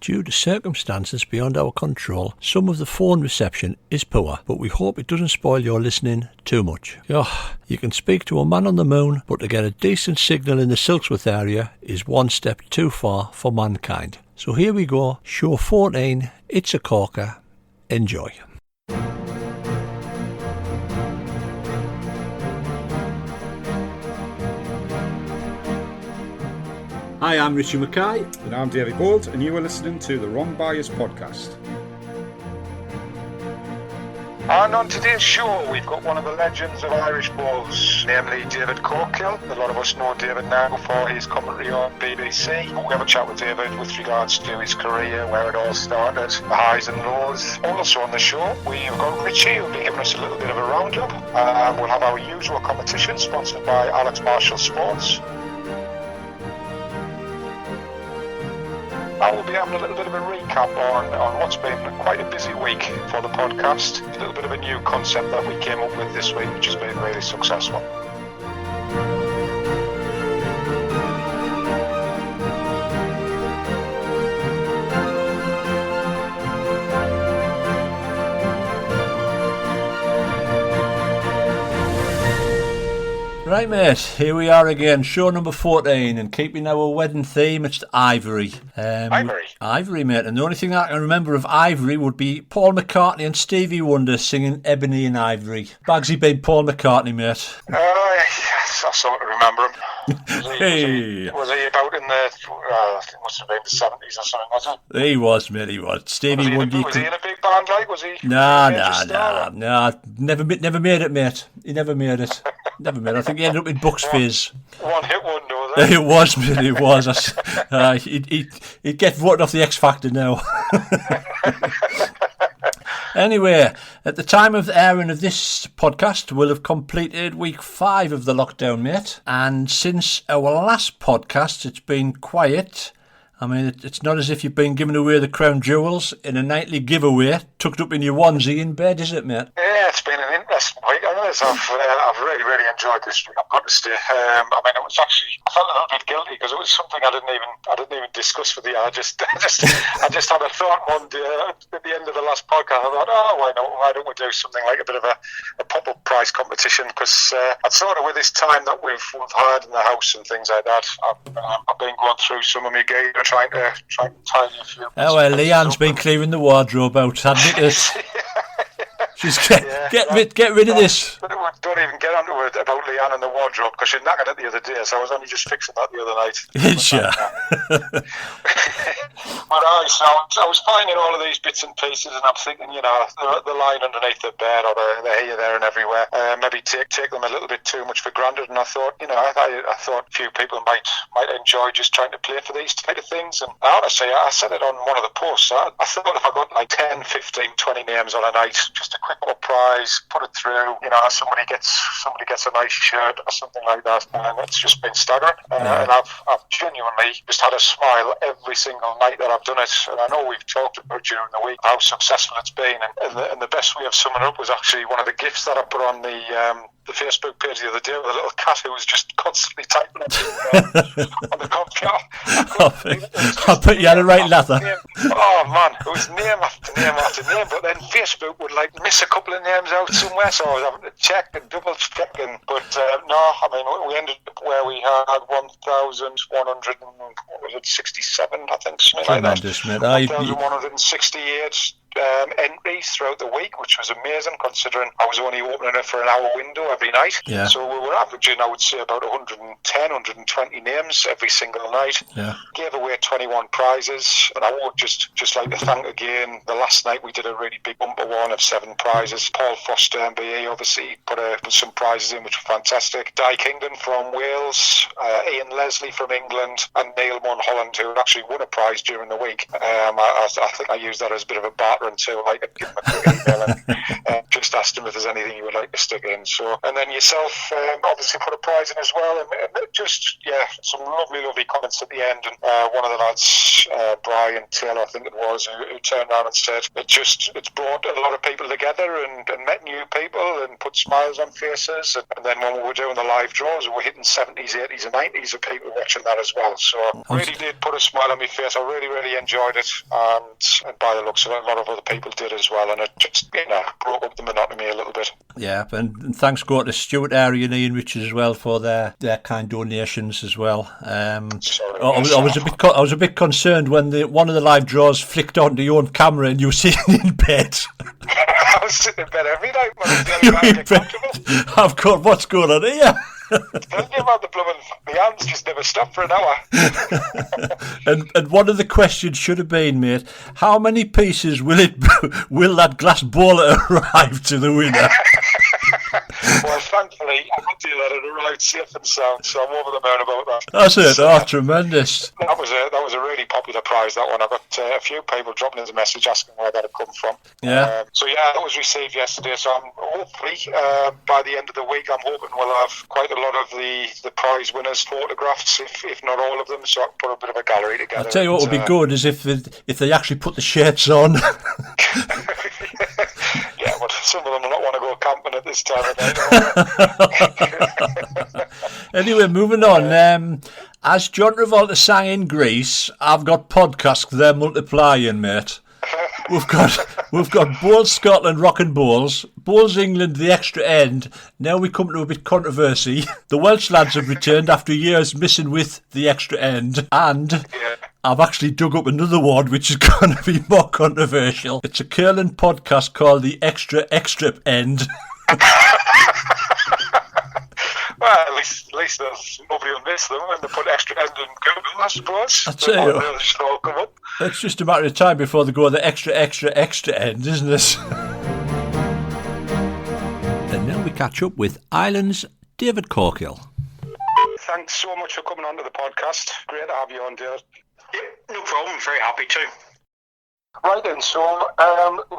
due to circumstances beyond our control, some of the phone reception is poor, but we hope it doesn't spoil your listening too much. You can speak to a man on the moon, but to get a decent signal in the Silksworth area is one step too far for mankind. So here we go, show 14, It's a Corker. Enjoy. Hi, I'm Richie Mackay. And I'm David Gold, and you are listening to the Wrong Bias podcast. And on today's show, we've got one of the legends of Irish balls, namely David Corkill. A lot of us know David now for his commentary on BBC. We have a chat with David with regards to his career, where it all started, the highs and lows. Also on the show, we've got Richie, who'll be giving us a little bit of a roundup. We'll have our usual competition, sponsored by Alex Marshall Sports. I will be having a little bit of a recap on what's been quite a busy week for the podcast. A little bit of a new concept that we came up with this week, which has been really successful. Right, mate, here we are again, show number 14, and keeping our wedding theme, it's Ivory. Ivory, mate, and the only thing that I can remember of Ivory would be Paul McCartney and Stevie Wonder singing Ebony and Ivory. Bagsy being Paul McCartney, mate. Yes, I sort of remember him. Was he about in the, it must have been the 70s or something, was it? He was, mate, he was. Stevie Wonder. Was he in a big band, like? Was he? Nah. Never made it, mate. He never made it. I think he ended up in Bucks Fizz. One hit wonder, was it? It was, mate, it was. He'd get voted off the X Factor now. Anyway, at the time of the airing of this podcast, we'll have completed week 5 of the lockdown, mate. And since our last podcast, it's been quiet. I mean, it's not as if you've been giving away the crown jewels in a nightly giveaway, tucked up in your onesie in bed, is it, mate? Yeah, it's been an interesting week. I've really, really enjoyed this week. I've got to say, I mean, it was actually, I felt a little bit guilty because it was something I didn't even discuss with you. I just had a thought one day at the end of the last podcast. I thought, why don't we do something like a bit of a pop-up prize competition? Because I sort of, with this time that we've had in the house and things like that, I've been going through some of my gear, trying to tidy a few. Oh well, Leanne's been clearing the wardrobe out, hasn't it? She's get rid of this. Don't even get onto it about Leanne and the wardrobe, because she knackered it the other day, so I was only just fixing that the other night. Sure. But I was finding all of these bits and pieces, and I'm thinking, the line underneath the bed, or they're here, there, and everywhere. Maybe take them a little bit too much for granted. And I thought, I thought a few people might enjoy just trying to play for these type of things. And honestly, I said it on one of the posts. I thought if I got like 10, 15, 20 names on a night, just a quick little prize, put it through. Somebody gets a nice shirt or something like that, and it's just been staggering. And I've genuinely just had a smile every single night that I've done it. And I know we've talked about during the week how successful it's been, and the best way of summing it up was actually one of the gifts that I put on the Facebook page the other day with a little cat who was just constantly typing on the computer. I bet you had a right lather. Oh man, it was name after name after name, but then Facebook would miss a couple of names out somewhere, so I was having to check and double check. But we ended up where we had 1,167, I think, something like that. 1,168 entries throughout the week, which was amazing considering I was only opening it for an hour window every night. Yeah. So we were averaging, I would say, about 110, 120 names every single night. Yeah. Gave away 21 prizes, and I would just like to thank again. The last night we did a really big bumper one of 7 prizes. Paul Foster, MBE, obviously put some prizes in which were fantastic. Di Kingdon from Wales, Ian Leslie from England, and Neil Mulholland, who actually won a prize during the week. I think I used that as a bit of a barter until I could give them a quick email and just asked him if there's anything you would like to stick in. So, and then yourself obviously put a prize in as well, and just some lovely comments at the end. And one of the lads, Brian Taylor, I think it was, who turned around and said it's brought a lot of people together and met new people and put smiles on faces. And then when we were doing the live draws, we were hitting 70s, 80s, and 90s of people watching that as well. So really did put a smile on my face. I really enjoyed it, and by the looks of it, a lot of other people did as well. And it just broke up the monotony a little bit. Yeah, and thanks go to Stuart, Ari, and Ian Richards as well for their kind donations as well. I was a bit concerned when one of the live draws flicked onto your own camera and you were sitting in bed. I was sitting in bed every night. I've got what's going on here. Tell you about the blooming, the hands just never stopped for an hour. and one of the questions should have been, mate, how many pieces will that glass bowler arrive to the winner? Well, thankfully, I got to let it arrive safe and sound, so I'm over the moon about that. That's it. So, tremendous. That was a really popular prize, that one. I got a few people dropping us a message asking where that had come from. Yeah. That was received yesterday, so I'm hopefully by the end of the week, I'm hoping we'll have quite a lot of the prize winners' photographs, if not all of them, so I can put a bit of a gallery together. I'll tell you what would be good is if they actually put the shirts on. Yeah, but some of them will not want to go camping at this time of day. Anyway, moving on. As John Travolta sang in Greece, I've got podcasts there multiplying, mate. We've got Bowls Scotland Rockin' Bowls, Bowls England The Extra End. Now we come to a bit controversy. The Welsh lads have returned after years missing with The Extra End, and I've actually dug up another one which is going to be more controversial. It's a curling podcast called The Extra End. Well, at least nobody will miss them when they put Extra End in Google, I suppose. I tell you, all come up. It's just a matter of time before they go the extra end, isn't it? And now we catch up with Ireland's David Corkill. Thanks so much for coming on to the podcast. Great to have you on, David. Yeah, no problem. Very happy to. Right then, so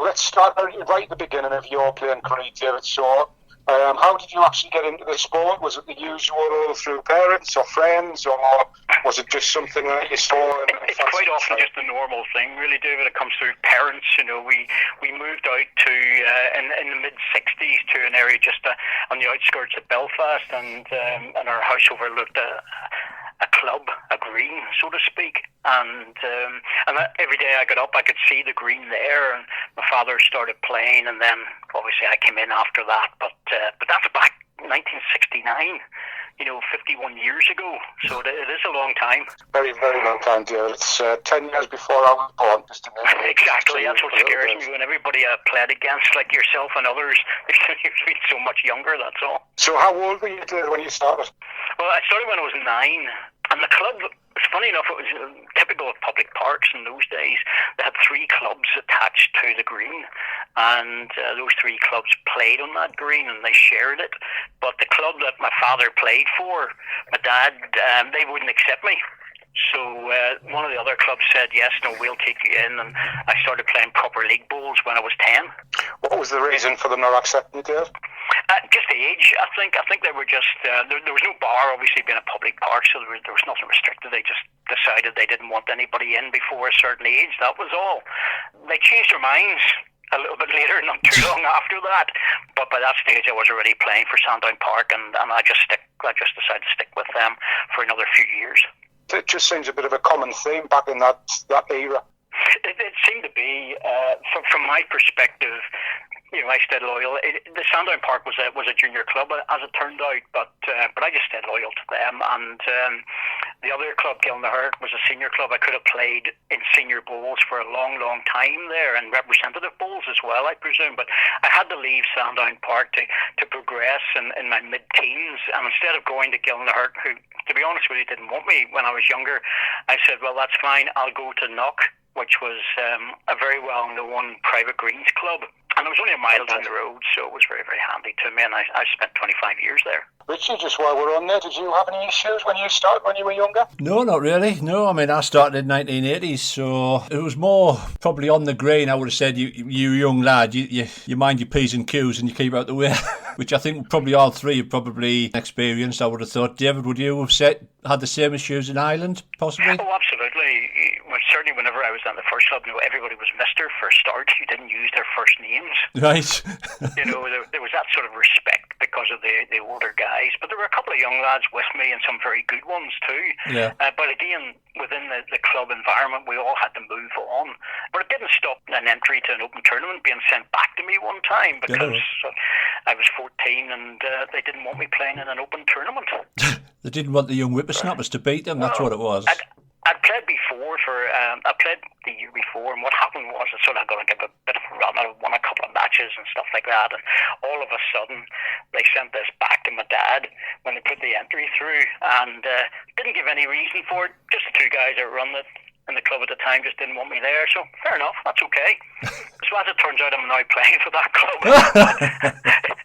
let's start right at the beginning of your playing career, David. So, how did you actually get into the sport? Was it the usual through parents or friends, or was it just something that you saw? It's quite often just the normal thing, really, David. It comes through parents. You know, we moved out to in the mid '60s to an area just on the outskirts of Belfast, and our house overlooked a club, a green, so to speak. And every day I got up, I could see the green there, and my father started playing, and then obviously I came in after that. But that's back 1969. 51 years ago. So it is a long time. Very, very long time, dear. It's 10 years before I was born. Just exactly. That's what scares me when everybody I played against, like yourself and others, they've been so much younger, that's all. So how old were you when you started? Well, I started when I was 9. And the club, it's funny enough, it was typical of public parks in those days. They had 3 clubs attached to the green, and those 3 clubs played on that green, and they shared it. But the club that my father played for, my dad, they wouldn't accept me. So one of the other clubs said, yes, no, we'll take you in, and I started playing proper league bowls when I was 10. What was the reason for them not accepting you, Dave? Just age, I think. I think they were just there was no bar, obviously, being a public park, so there was nothing restricted. They just decided they didn't want anybody in before a certain age. That was all. They changed their minds a little bit later, not too long after that. But by that stage, I was already playing for Sandown Park, and I just decided to stick with them for another few years. It just seems a bit of a common theme back in that era. It seemed to be, from my perspective. I stayed loyal. The Sandown Park was a junior club, as it turned out, but I just stayed loyal to them. And the other club, Gilnahert, was a senior club. I could have played in senior bowls for a long, long time there, and representative bowls as well, I presume. But I had to leave Sandown Park to progress in my mid-teens. And instead of going to Gilnahert, who, to be honest with you, didn't want me when I was younger, I said, well, that's fine. I'll go to Knock, which was a very well-known private greens club. And it was only a mile down the road, so it was very, very handy to me, and I spent 25 years there. Richie, just while we're on there, did you have any issues when you started when you were younger? No, not really. No, I mean, I started in 1980s, so it was more probably on the green. I would have said, you young lad, you mind your P's and Q's and you keep out the way, which I think probably all three have probably experienced, I would have thought. David, would you have had the same issues in Ireland, possibly? Oh, absolutely. Well, certainly whenever I was at the first club, everybody was Mr. for a start. You didn't use their first names. Right. There was that sort of respect because of the older guys. But there were a couple of young lads with me and some very good ones too. Yeah. But again, within the club environment, we all had to move on. But it didn't stop an entry to an open tournament being sent back to me one time because I was 14 and they didn't want me playing in an open tournament. They didn't want the young whippersnappers to beat them, that's what it was. I'd played before I played the year before, and what happened was I sort of got to give a bit of a run. I won a couple of matches and stuff like that, and all of a sudden they sent this back to my dad when they put the entry through, and didn't give any reason for it. Just the two guys that run it in the club at the time just didn't want me there, so fair enough, that's okay. So as it turns out, I'm now playing for that club.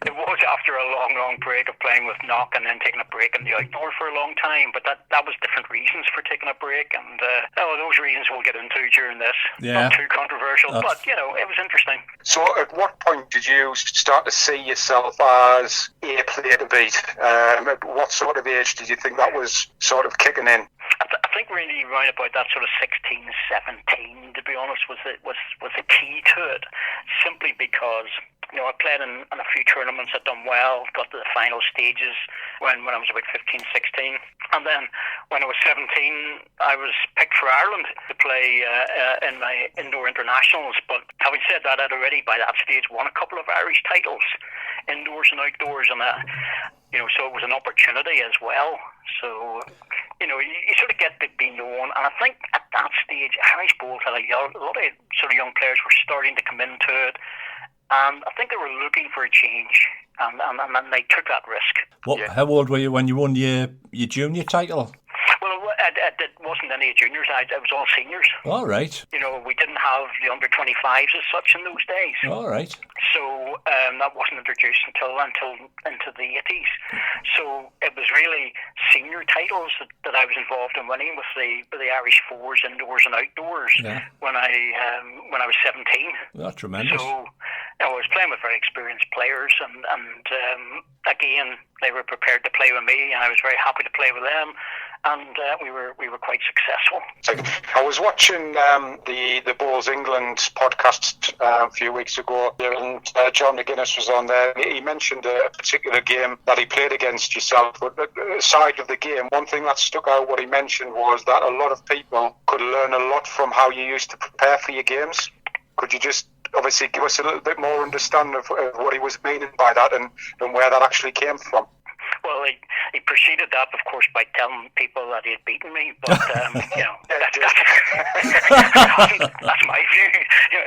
It was after a long break of playing with knock and then taking a break in the outdoor for a long time, but that was different reasons for taking a break, and those reasons we'll get into during this. Yeah. Not too controversial, but it was interesting. So at what point did you start to see yourself as a player to beat? At what sort of age did you think that was sort of kicking in? I think really around about that sort of 16, 17, to be honest, was the key to it. Simply because I played in a few tournaments, I'd done well, got to the final stages when I was about 15, 16. And then when I was 17, I was picked for Ireland to play in my indoor internationals. But having said that, I'd already by that stage won a couple of Irish titles, indoors and outdoors, and so it was an opportunity as well. So, you sort of get to be known. And I think at that stage, Irish bowls had a lot of sort of young players were starting to come into it. And I think they were looking for a change. And they took that risk. How old were you when you won your junior title? Well, it wasn't any juniors. It was all seniors. All right. We didn't have the under-25s as such in those days. All right. So that wasn't introduced until into the 80s. So it was really senior titles that I was involved in winning with the Irish fours, indoors and outdoors. Yeah. When I was 17. That's tremendous. So I was playing with very experienced players, and again they were prepared to play with me, and I was very happy to play with them. And we were quite successful. I was watching the Bowls England podcast a few weeks ago, and John McGuinness was on there. He mentioned a particular game that he played against yourself. But aside of the game, one thing that stuck out, what he mentioned, was that a lot of people could learn a lot from how you used to prepare for your games. Could you just obviously give us a little bit more understanding of what he was meaning by that and where that actually came from? Well, he preceded that, of course, by telling people that he had beaten me. But that's my view.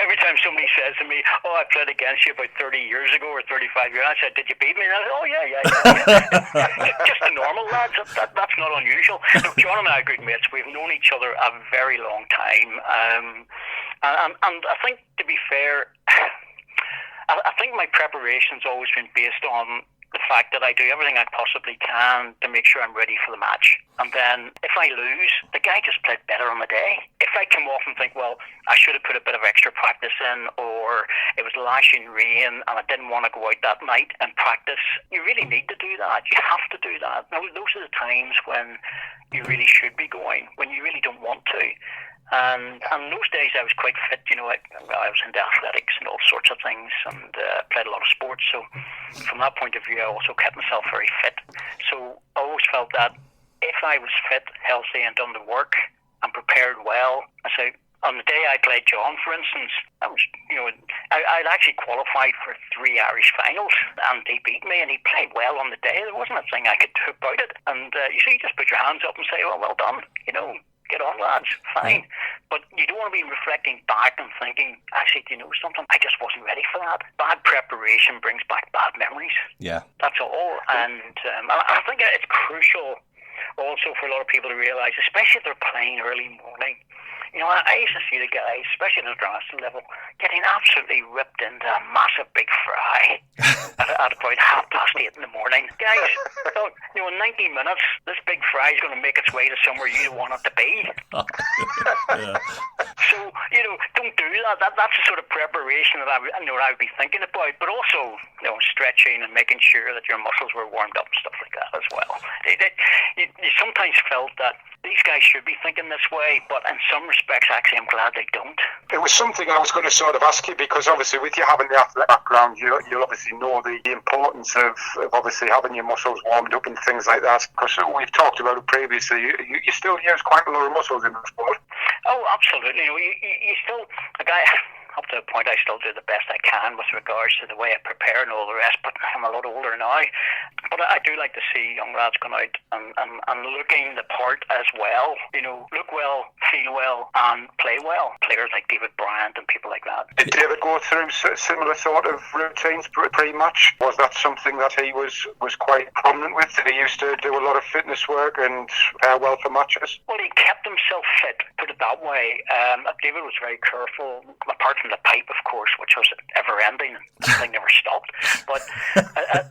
Every time somebody says to me, "Oh, I played against you about 30 years ago or 35 years," I said, "Did you beat me?" And I said, "Oh, yeah." Just a normal lads. That's not unusual. Look, John and I are good mates. We've known each other a very long time, and I think, to be fair, I think my preparation's always been based on the fact that I do everything I possibly can to make sure I'm ready for the match. And then if I lose, the guy just played better on the day. If I come off and think, well, I should have put a bit of extra practice in, or it was lashing rain and I didn't want to go out that night and practice, you really need to do that. You have to do that. Now, those are the times when you really should be going, when you really don't want to. And those days I was quite fit, I was into athletics and all sorts of things, and played a lot of sports. So from that point of view, I also kept myself very fit. So I always felt that if I was fit, healthy, and done the work and prepared well, on the day I played John, for instance, I was, I'd actually qualified for 3 Irish finals, and he beat me, and he played well on the day. There wasn't a thing I could do about it. And you just put your hands up and say, well done, get on, lads, fine. But you don't want to be reflecting back and thinking, actually, something? I just wasn't ready for that. Bad preparation brings back bad memories. Yeah. That's all. And I think it's crucial also for a lot of people to realise, especially if they're playing early morning. You know, I used to see the guys, especially at the international level, getting absolutely ripped into a massive big fry at about 8:30 in the morning. Guys, you know, in 90 minutes, this big fry is going to make its way to somewhere you don't want it to be. Yeah. So, you know, don't do that. That's the sort of preparation that I would be thinking about. But also, you know, stretching and making sure that your muscles were warmed up and stuff like that as well. You sometimes felt that these guys should be thinking this way, but in some respects, actually, I'm glad they don't. It was something I was going to sort of ask you, because obviously with you having the athletic background, you'll obviously know the importance of obviously having your muscles warmed up and things like that, because we've talked about it previously. You still use quite a lot of muscles in the sport. Oh, absolutely. You still, up to a point, I still do the best I can with regards to the way I prepare and all the rest, but I'm a lot older now. But I do like to see young lads going out and looking the part as well. You know, look well, feel well, and play well. Players like David Bryant and people like that. Did David go through similar sort of routines pre-match? Was that something that he was quite prominent with? Did he used to do a lot of fitness work and prepare well for matches? Well, he kept himself fit, put it that way. David was very careful, apart from the pipe, of course, which was ever-ending and the thing never stopped. But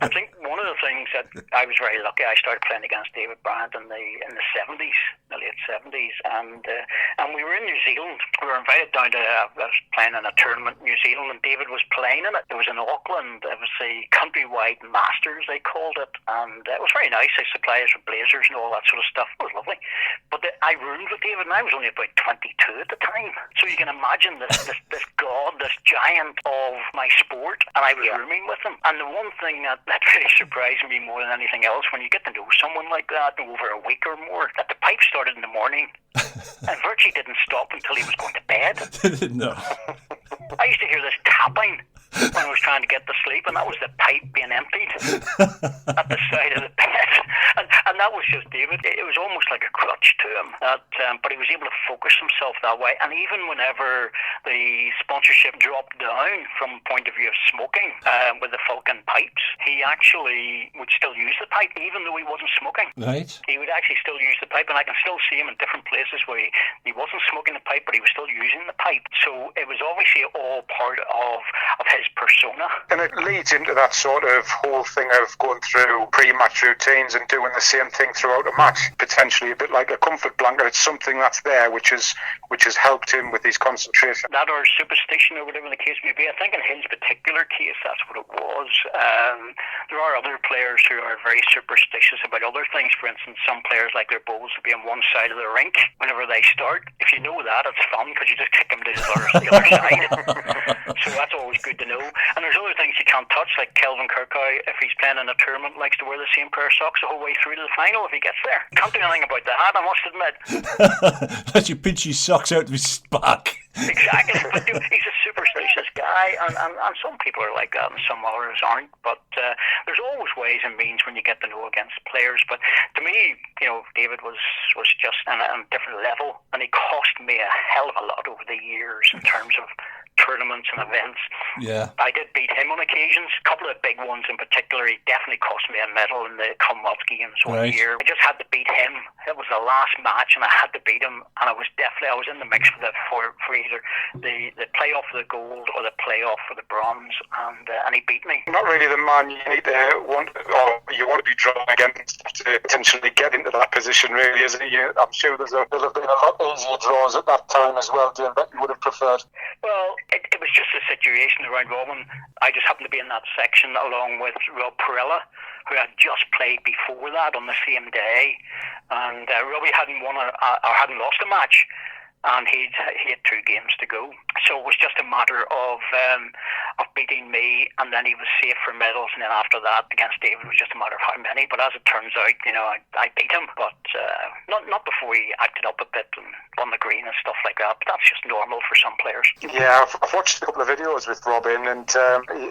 I think one of the things that I was very lucky, I started playing against David Bryant in the 70s, the late 70s, and we were in New Zealand. We were invited down to, I was playing in a tournament in New Zealand, and David was playing in it. It was in Auckland. It was the Countrywide Masters, they called it, and it was very nice. They supplied us with blazers and all that sort of stuff. It was lovely. But I roomed with David, and I was only about 22 at the time. So you can imagine this god, this giant of my sport, and I was rooming with him. And the one thing that really surprised me more than anything else, when you get to know someone like that over a week or more, that the pipe started in the morning and virtually didn't stop until he was going to bed. No. I used to hear this tapping when I was trying to get to sleep, and that was the pipe being emptied at the side of the bed. And that was just David. It was almost like a crutch to him. But he was able to focus himself that way. And even whenever the sponsorship dropped down from the point of view of smoking with the Falcon pipes, he actually would still use the pipe, even though he wasn't smoking. Right. He would actually still use the pipe, and I can still see him in different places where he wasn't smoking the pipe, but he was still using the pipe. So it was obviously all part of his persona. And it leads into that sort of whole thing of going through pre-match routines and doing the same thing throughout a match, potentially a bit like a comfort blanket. It's something that's there which has helped him with his concentration. That or superstition or whatever the case may be. I think in his particular case that's what it was. There are other players who are very superstitious about other things. For instance, some players like their balls to be on one side of the rink whenever they start. If you know that, it's fun because you just kick them to the other side. So that's always good to know. And there's other things you can't touch, like Kelvin Kirkhoe, if he's playing in a tournament, likes to wear the same pair of socks the whole way through to the final if he gets there. Can't do anything about that, I must admit. Let you pinch his socks out of his back. Exactly. But he's a superstitious guy, and some people are like that and some others aren't. But there's always ways and means when you get to know against players. But to me, you know, David was just on a different level, and he cost me a hell of a lot over the years in terms of tournaments and events. Yeah. I did beat him on occasions, a couple of big ones in particular. He definitely cost me a medal in the Commonwealth Games one year. I just had to beat him. It was the last match and I had to beat him, and I was in the mix for either the playoff for the gold or the playoff for the bronze, and he beat me. Not really the man you need to want to be drawn against to potentially get into that position, really, isn't it? I'm sure there'll have been a lot easier draws at that time as well, Jim, that you would have preferred. Well, it was just a situation around Robin. I just happened to be in that section along with Rob Perella, who had just played before that on the same day, and Robbie hadn't won or hadn't lost a match, and he had 2 games to go. So it was just a matter of beating me, and then he was safe for medals, and then after that against David it was just a matter of how many. But as it turns out, you know, I beat him, but not before he acted up a bit and on the green and stuff like that. But that's just normal for some players. Yeah, I've watched a couple of videos with Robin, and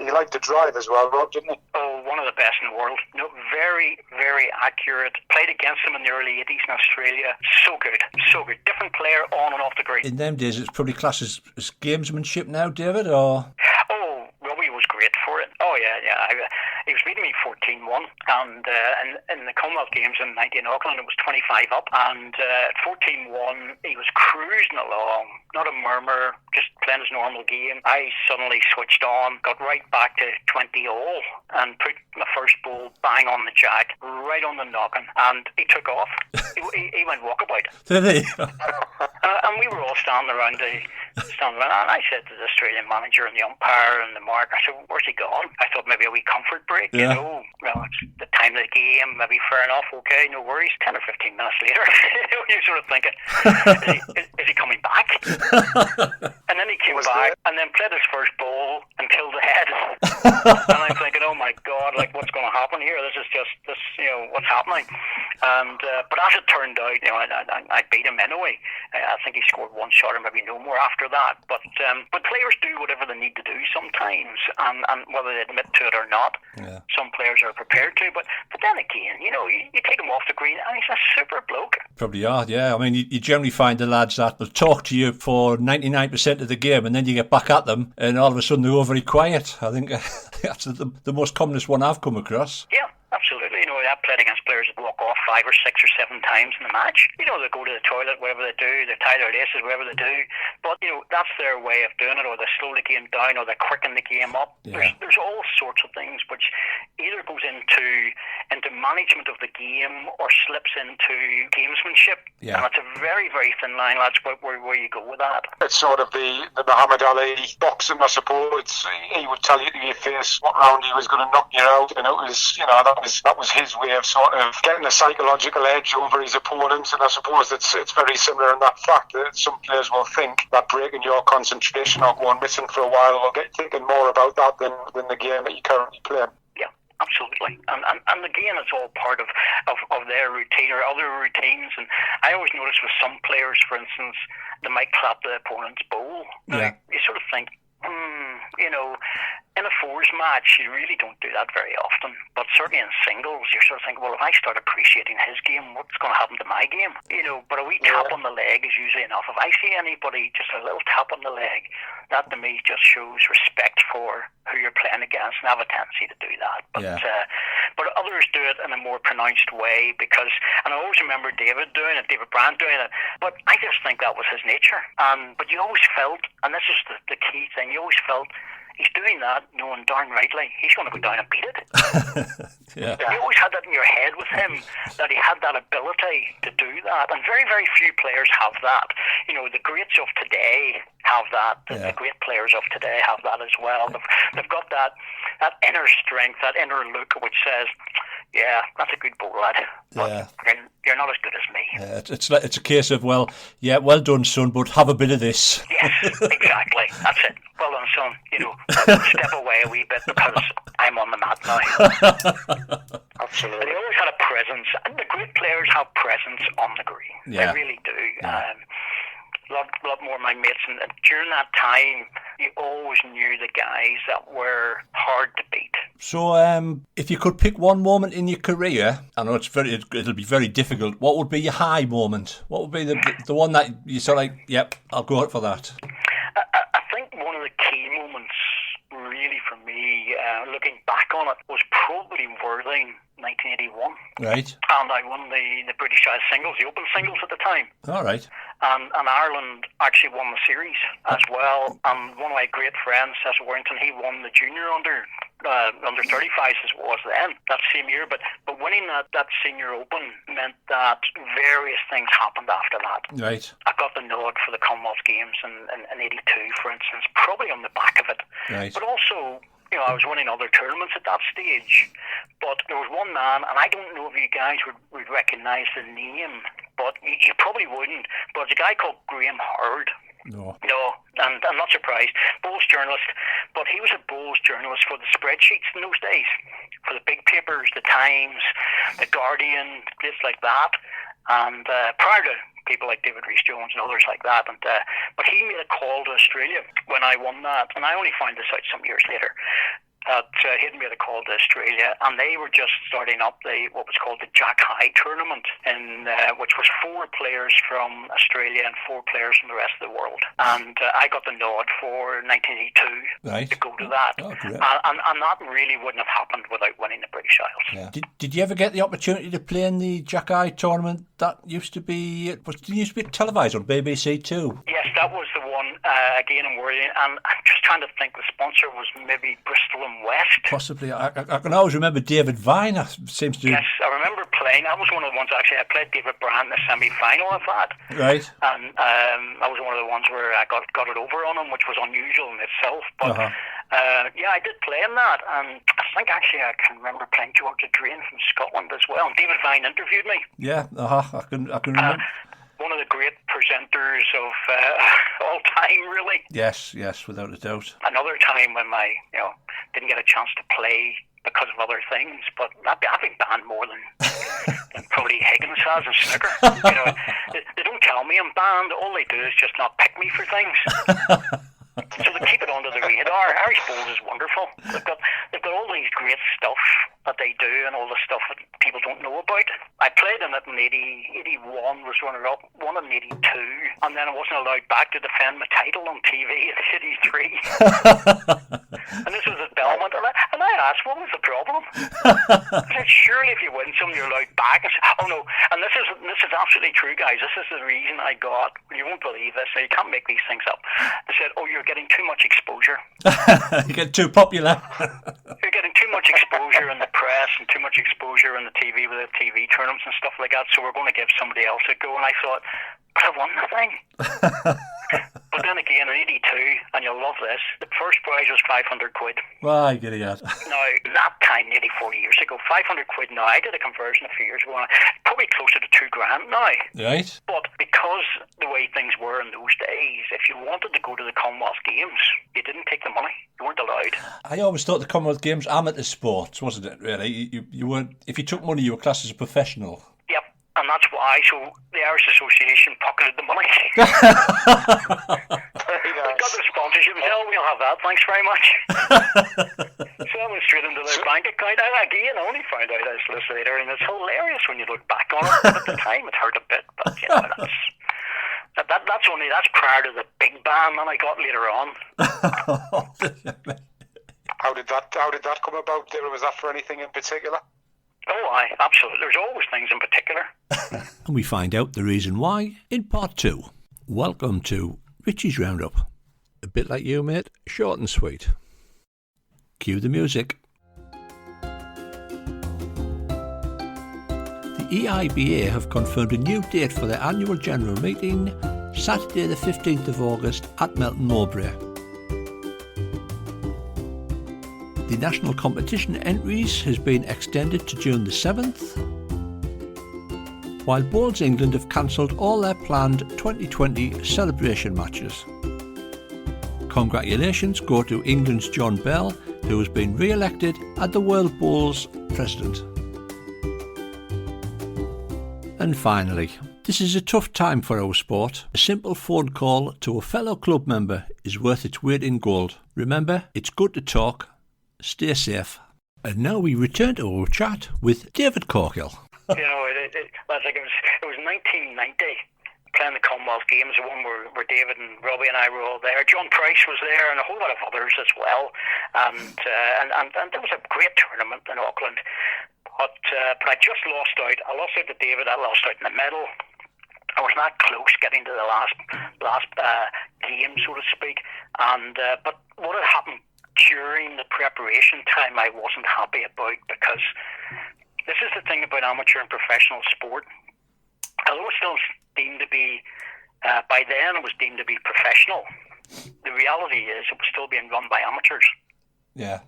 he liked to drive as well, Rob, didn't he? Oh, one of the best in the world. No, very, very accurate. Played against him in the early 80s in Australia. So good. Different player on and off the green. In them days, it's probably classed as gamesmanship now, David, or? Oh, Robbie was great for it. Oh, yeah. he was beating me 14-1, and in the Commonwealth Games in 19 Auckland, it was 25 up, and at 14-1, he was cruising along, not a murmur, just playing his normal game. I suddenly switched on, got right back to 20-all, and put my first ball bang on the jack, right on the noggin, and he took off. he went walkabout. Did he? And we were all standing around, and I said to the Australian manager and the umpire and the mark, I said, where's he gone? I thought maybe a wee comfort break, yeah. Well, it's the time of the game, maybe fair enough, okay, no worries. 10 or 15 minutes later, you're sort of thinking, is he coming back? And then he came back and then played his first ball and killed the head. And I'm thinking, oh my God, like what's going to happen here? This is just, what's happening? And but as it turned out, I beat him anyway. I think he scored one shot or maybe no more after that. But players do whatever they need to do sometimes, and whether they admit to it or not, some players are prepared to. But then again, you take him off the green and he's a super bloke. Probably are, yeah. I mean, you generally find the lads that will talk to you for 99% of the game, and then you get back at them, and all of a sudden they go very quiet. I think that's the most commonest one I've come across. Yeah. Absolutely. I've played against players that walk off 5 or 6 or 7 times in the match. They go to the toilet, whatever they do, they tie their laces, whatever they do. But, that's their way of doing it, or they slow the game down, or they quicken the game up. Yeah. There's all sorts of things which either goes into management of the game or slips into gamesmanship. Yeah. And it's a very, very thin line, lads, where you go with that. It's sort of the Muhammad Ali boxing, I suppose. He would tell you to your face what round he was going to knock you out, and it was, that was his way of sort of getting a psychological edge over his opponents. And I suppose it's very similar in that fact that some players will think that breaking your concentration or going missing for a while will get thinking more about that than the game that you currently play. Yeah, absolutely. And again, it's all part of their routine or other routines. And I always notice with some players, for instance, they might clap the opponent's bowl. Yeah. You sort of think, in a fours match, you really don't do that very often. But certainly in singles, you sort of think, well, if I start appreciating his game, what's going to happen to my game? But a wee tap on the leg is usually enough. If I see anybody, just a little tap on the leg, that to me just shows respect for who you're playing against, and I have a tendency to do that. But others do it in a more pronounced way because, and I always remember David doing it, David Brand doing it, but I just think that was his nature. But you always felt, and this is the key thing, you always felt, he's doing that knowing darn rightly he's going to go down and beat it. Yeah. You always had that in your head with him, that he had that ability to do that. And very, very few players have that. The greats of today have that. The great players of today have that as well. They've got that inner strength, that inner look which says, yeah, that's a good ball, lad. But you're not as good as me. Yeah, it's a case of, well done, son, but have a bit of this. Yes, exactly. That's it. Well done, son. Step away a wee bit because I'm on the mat now. Absolutely. And they always had a presence, and the great players have presence on the green. Yeah. They really do. Yeah. A lot more of my mates, and during that time, you always knew the guys that were hard to beat. So, if you could pick one moment in your career, I know it'll be very difficult. What would be your high moment? What would be the one that you sort of like? Yep, I'll go out for that. I think one of the key moments, really for me, looking back on it, was probably Worthing 1981. Right. And I won the British Isles singles, the open singles at the time. All right. And Ireland actually won the series as well. And one of my great friends, Cecil Warrington, he won the junior under 35s as it was then, that same year. But winning that senior open meant that various things happened after that. Right. I got the nod for the Commonwealth Games in 82, for instance, probably on the back of it. Right. But also, I was winning other tournaments at that stage. But there was one man, and I don't know if you guys would recognise the name, but you probably wouldn't. But it's a guy called Graham Howard. No, and I'm not surprised. Bowls journalist, but he was a bowls journalist for the spreadsheets in those days, for the big papers, the Times, the Guardian, places like that. And prior to people like David Rees-Jones and others like that, but he made a call to Australia when I won that, and I only found this out some years later. he'd made a call to Australia, and they were just starting up what was called the Jack High tournament, which was 4 players from Australia and 4 players from the rest of the world. And I got the nod for 1982 to go to that. Oh, great. And that really wouldn't have happened without winning the British Isles. Yeah. Did you ever get the opportunity to play in the Jack Eye tournament? That used to be televised on BBC Two. Yes, that was the one. Again, in Worthing, and I'm just trying to think. The sponsor was maybe Bristol and West. Possibly. I can always remember David Viner seems to. Yes, I remember playing. That was one of the ones actually. I played David Brand in the semi-final of that. Right. And that was one of the ones where I got it over on him, which was unusual in itself. But yeah, I did play in that, and I think actually I can remember playing George Drain from Scotland as well. And David Vine interviewed me. Yeah. I can remember. One of the great presenters of all time, really. Yes, without a doubt. Another time when I, didn't get a chance to play because of other things, but I've been banned more than probably Higgins has in snooker. They don't tell me I'm banned. All they do is just not pick me for things. So they keep it under the radar. Irish Bowls is wonderful. They've got all these great stuff that they do and all the stuff that people don't know about. I played in it in 81, was runner-up, won in 82, and then I wasn't allowed back to defend my title on TV in 83. And this was at Belmont, and I asked, what was the problem? I said, surely if you win something, you're allowed back. I said, oh no, and this is absolutely true, guys. This is the reason I got, you won't believe this, so you can't make these things up. They said, oh, you're getting too much exposure. You get too popular. You're getting too much exposure in the press and too much exposure on the TV with the TV tournaments and stuff like that, so we're going to give somebody else a go. And I thought, but I won the thing. But then again, in 82, and you'll love this, the first prize was 500 quid. Why, get it out. Now, that time, nearly 40 years ago, 500 quid now, I did a conversion a few years ago, probably closer to $2,000 now. Right. But because the way things were in those days, if you wanted to go to the Commonwealth Games, you didn't take the money. You weren't allowed. I always thought the Commonwealth Games amateur sports, wasn't it, really? You weren't, if you took money, you were classed as a professional. Yep. And that's why, so the Irish Association pocketed the money. They got the sponsorship and said, oh, we'll have that, thanks very much. So I went straight into their bank account. I only found out this later, and it's hilarious when you look back on it. But at the time, it hurt a bit, but that's prior to the big ban that I got later on. How did that come about? Was that for anything in particular? Oh, aye, absolutely. There's always things in particular. And we find out the reason why in part 2. Welcome to Richie's Roundup. A bit like you, mate. Short and sweet. Cue the music. The EIBA have confirmed a new date for their annual general meeting, Saturday the 15th of August at Melton Mowbray. The national competition entries has been extended to June the 7th, while Bowls England have cancelled all their planned 2020 celebration matches. Congratulations go to England's John Bell, who has been re-elected as the World Bowls President. And finally, this is a tough time for our sport. A simple phone call to a fellow club member is worth its weight in gold. Remember, it's good to talk. Stay safe. And now we return to our chat with David Corkill. I think it was 1990, playing the Commonwealth Games, the one where David and Robbie and I were all there. John Price was there, and a whole lot of others as well. And there was a great tournament in Auckland. But I just lost out. I lost out to David. I lost out in the medal. I was not close getting to the last game, so to speak. And but what had happened during the preparation time, I wasn't happy about, because this is the thing about amateur and professional sport. Although it still deemed to be, by then it was deemed to be professional, the reality is it was still being run by amateurs. Yeah.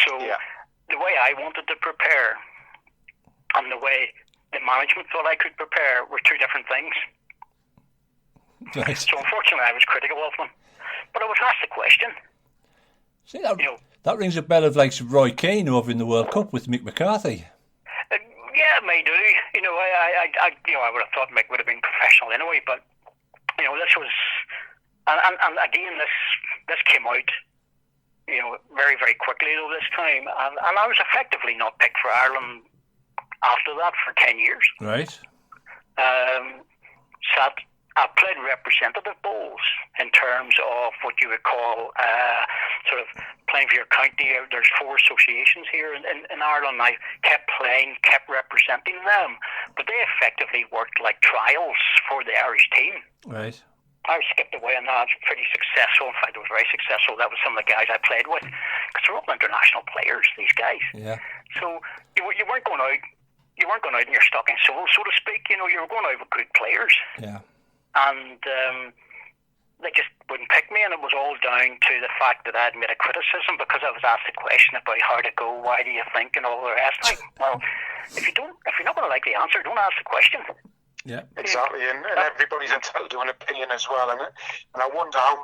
So the way I wanted to prepare and the way the management thought I could prepare were two different things. Right. So unfortunately I was critical of them. But I was asked the question. See, that rings a bell of like Roy Keane over in the World Cup with Mick McCarthy. Yeah, it may do. I would have thought Mick would have been professional anyway, but this was, and again, this came out, very, very quickly though this time. And I was effectively not picked for Ireland after that for 10 years. Right. I played representative bowls in terms of what you would call sort of playing for your county. There's 4 associations here in Ireland. I kept playing, kept representing them, but they effectively worked like trials for the Irish team. Right. I skipped away on that. I was pretty successful. In fact, I was very successful. That was some of the guys I played with, because they're all international players, these guys. Yeah. So you weren't going out. You weren't going out in your stocking soul, so to speak. You were going out with good players. Yeah. And they just wouldn't pick me, and it was all down to the fact that I had made a criticism because I was asked a question about how to go, why do you think, and all the rest. Well, if you're not going to like the answer, don't ask the question. Yeah, exactly, and everybody's entitled to an opinion as well. And I wonder how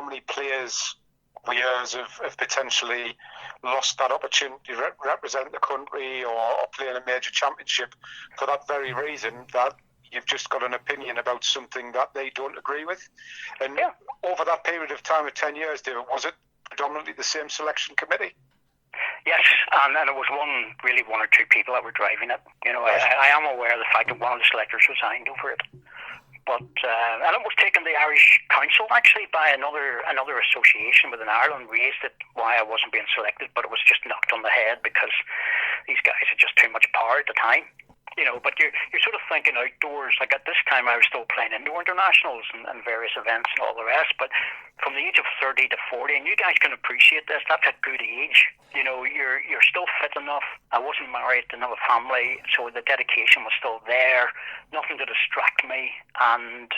many players for years have potentially lost that opportunity to represent the country or play in a major championship for that very reason, that you've just got an opinion about something that they don't agree with. And over that period of time of 10 years, David, was it predominantly the same selection committee? Yes, and it was one or two people that were driving it. I am aware of the fact that one of the selectors resigned over it. But and it was taken to the Irish Council actually by another association within Ireland, raised it why I wasn't being selected, but it was just knocked on the head because these guys had just too much power at the time. But you're sort of thinking outdoors. Like at this time, I was still playing indoor internationals and various events and all the rest. But from the age of 30 to 40, and you guys can appreciate this, that's a good age. You're still fit enough. I wasn't married, didn't have a family, so the dedication was still there. Nothing to distract me. And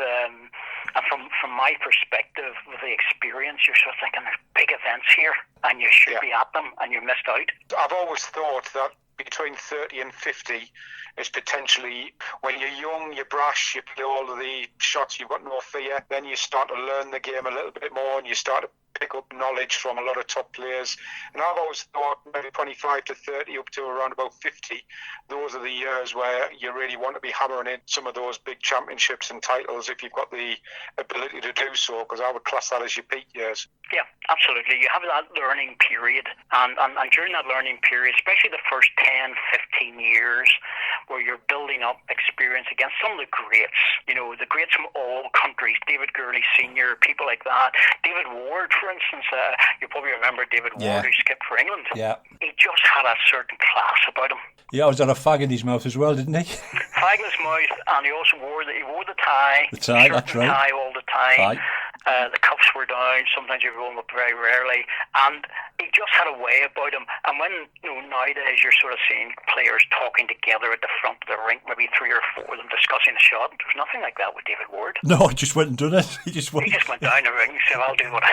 from my perspective, with the experience, you're sort of thinking there's big events here, and you should be at them, and you missed out. I've always thought that between 30 and 50 is potentially, when you're young, you're brash, you play all of the shots, you've got no fear, then you start to learn the game a little bit more and you start to pick up knowledge from a lot of top players. And I've always thought maybe 25 to 30 up to around about 50, those are the years where you really want to be hammering in some of those big championships and titles if you've got the ability to do so, because I would class that as your peak years. Yeah, absolutely. You have that learning period, and during that learning period, especially the first 10, 15 years, where you're building up experience against some of the greats, the greats from all countries, David Gurley Sr., people like that. David Ward, for instance, you probably remember David Ward, who skipped for England. Yeah. He just had a certain class about him. Yeah, I was had a fag in his mouth as well, didn't he? Fag in his mouth, and he also wore the tie. The tie, that's right. Tie all the time. Aye. The cuffs were down. Sometimes you roll them up very rarely, and he just had a way about him. And when nowadays you're sort of seeing players talking together at the front of the rink, maybe 3 or 4 of them discussing the shot, there's nothing like that with David Ward. No, he just went and done it. He just went down the ring and said, "I'll do what I."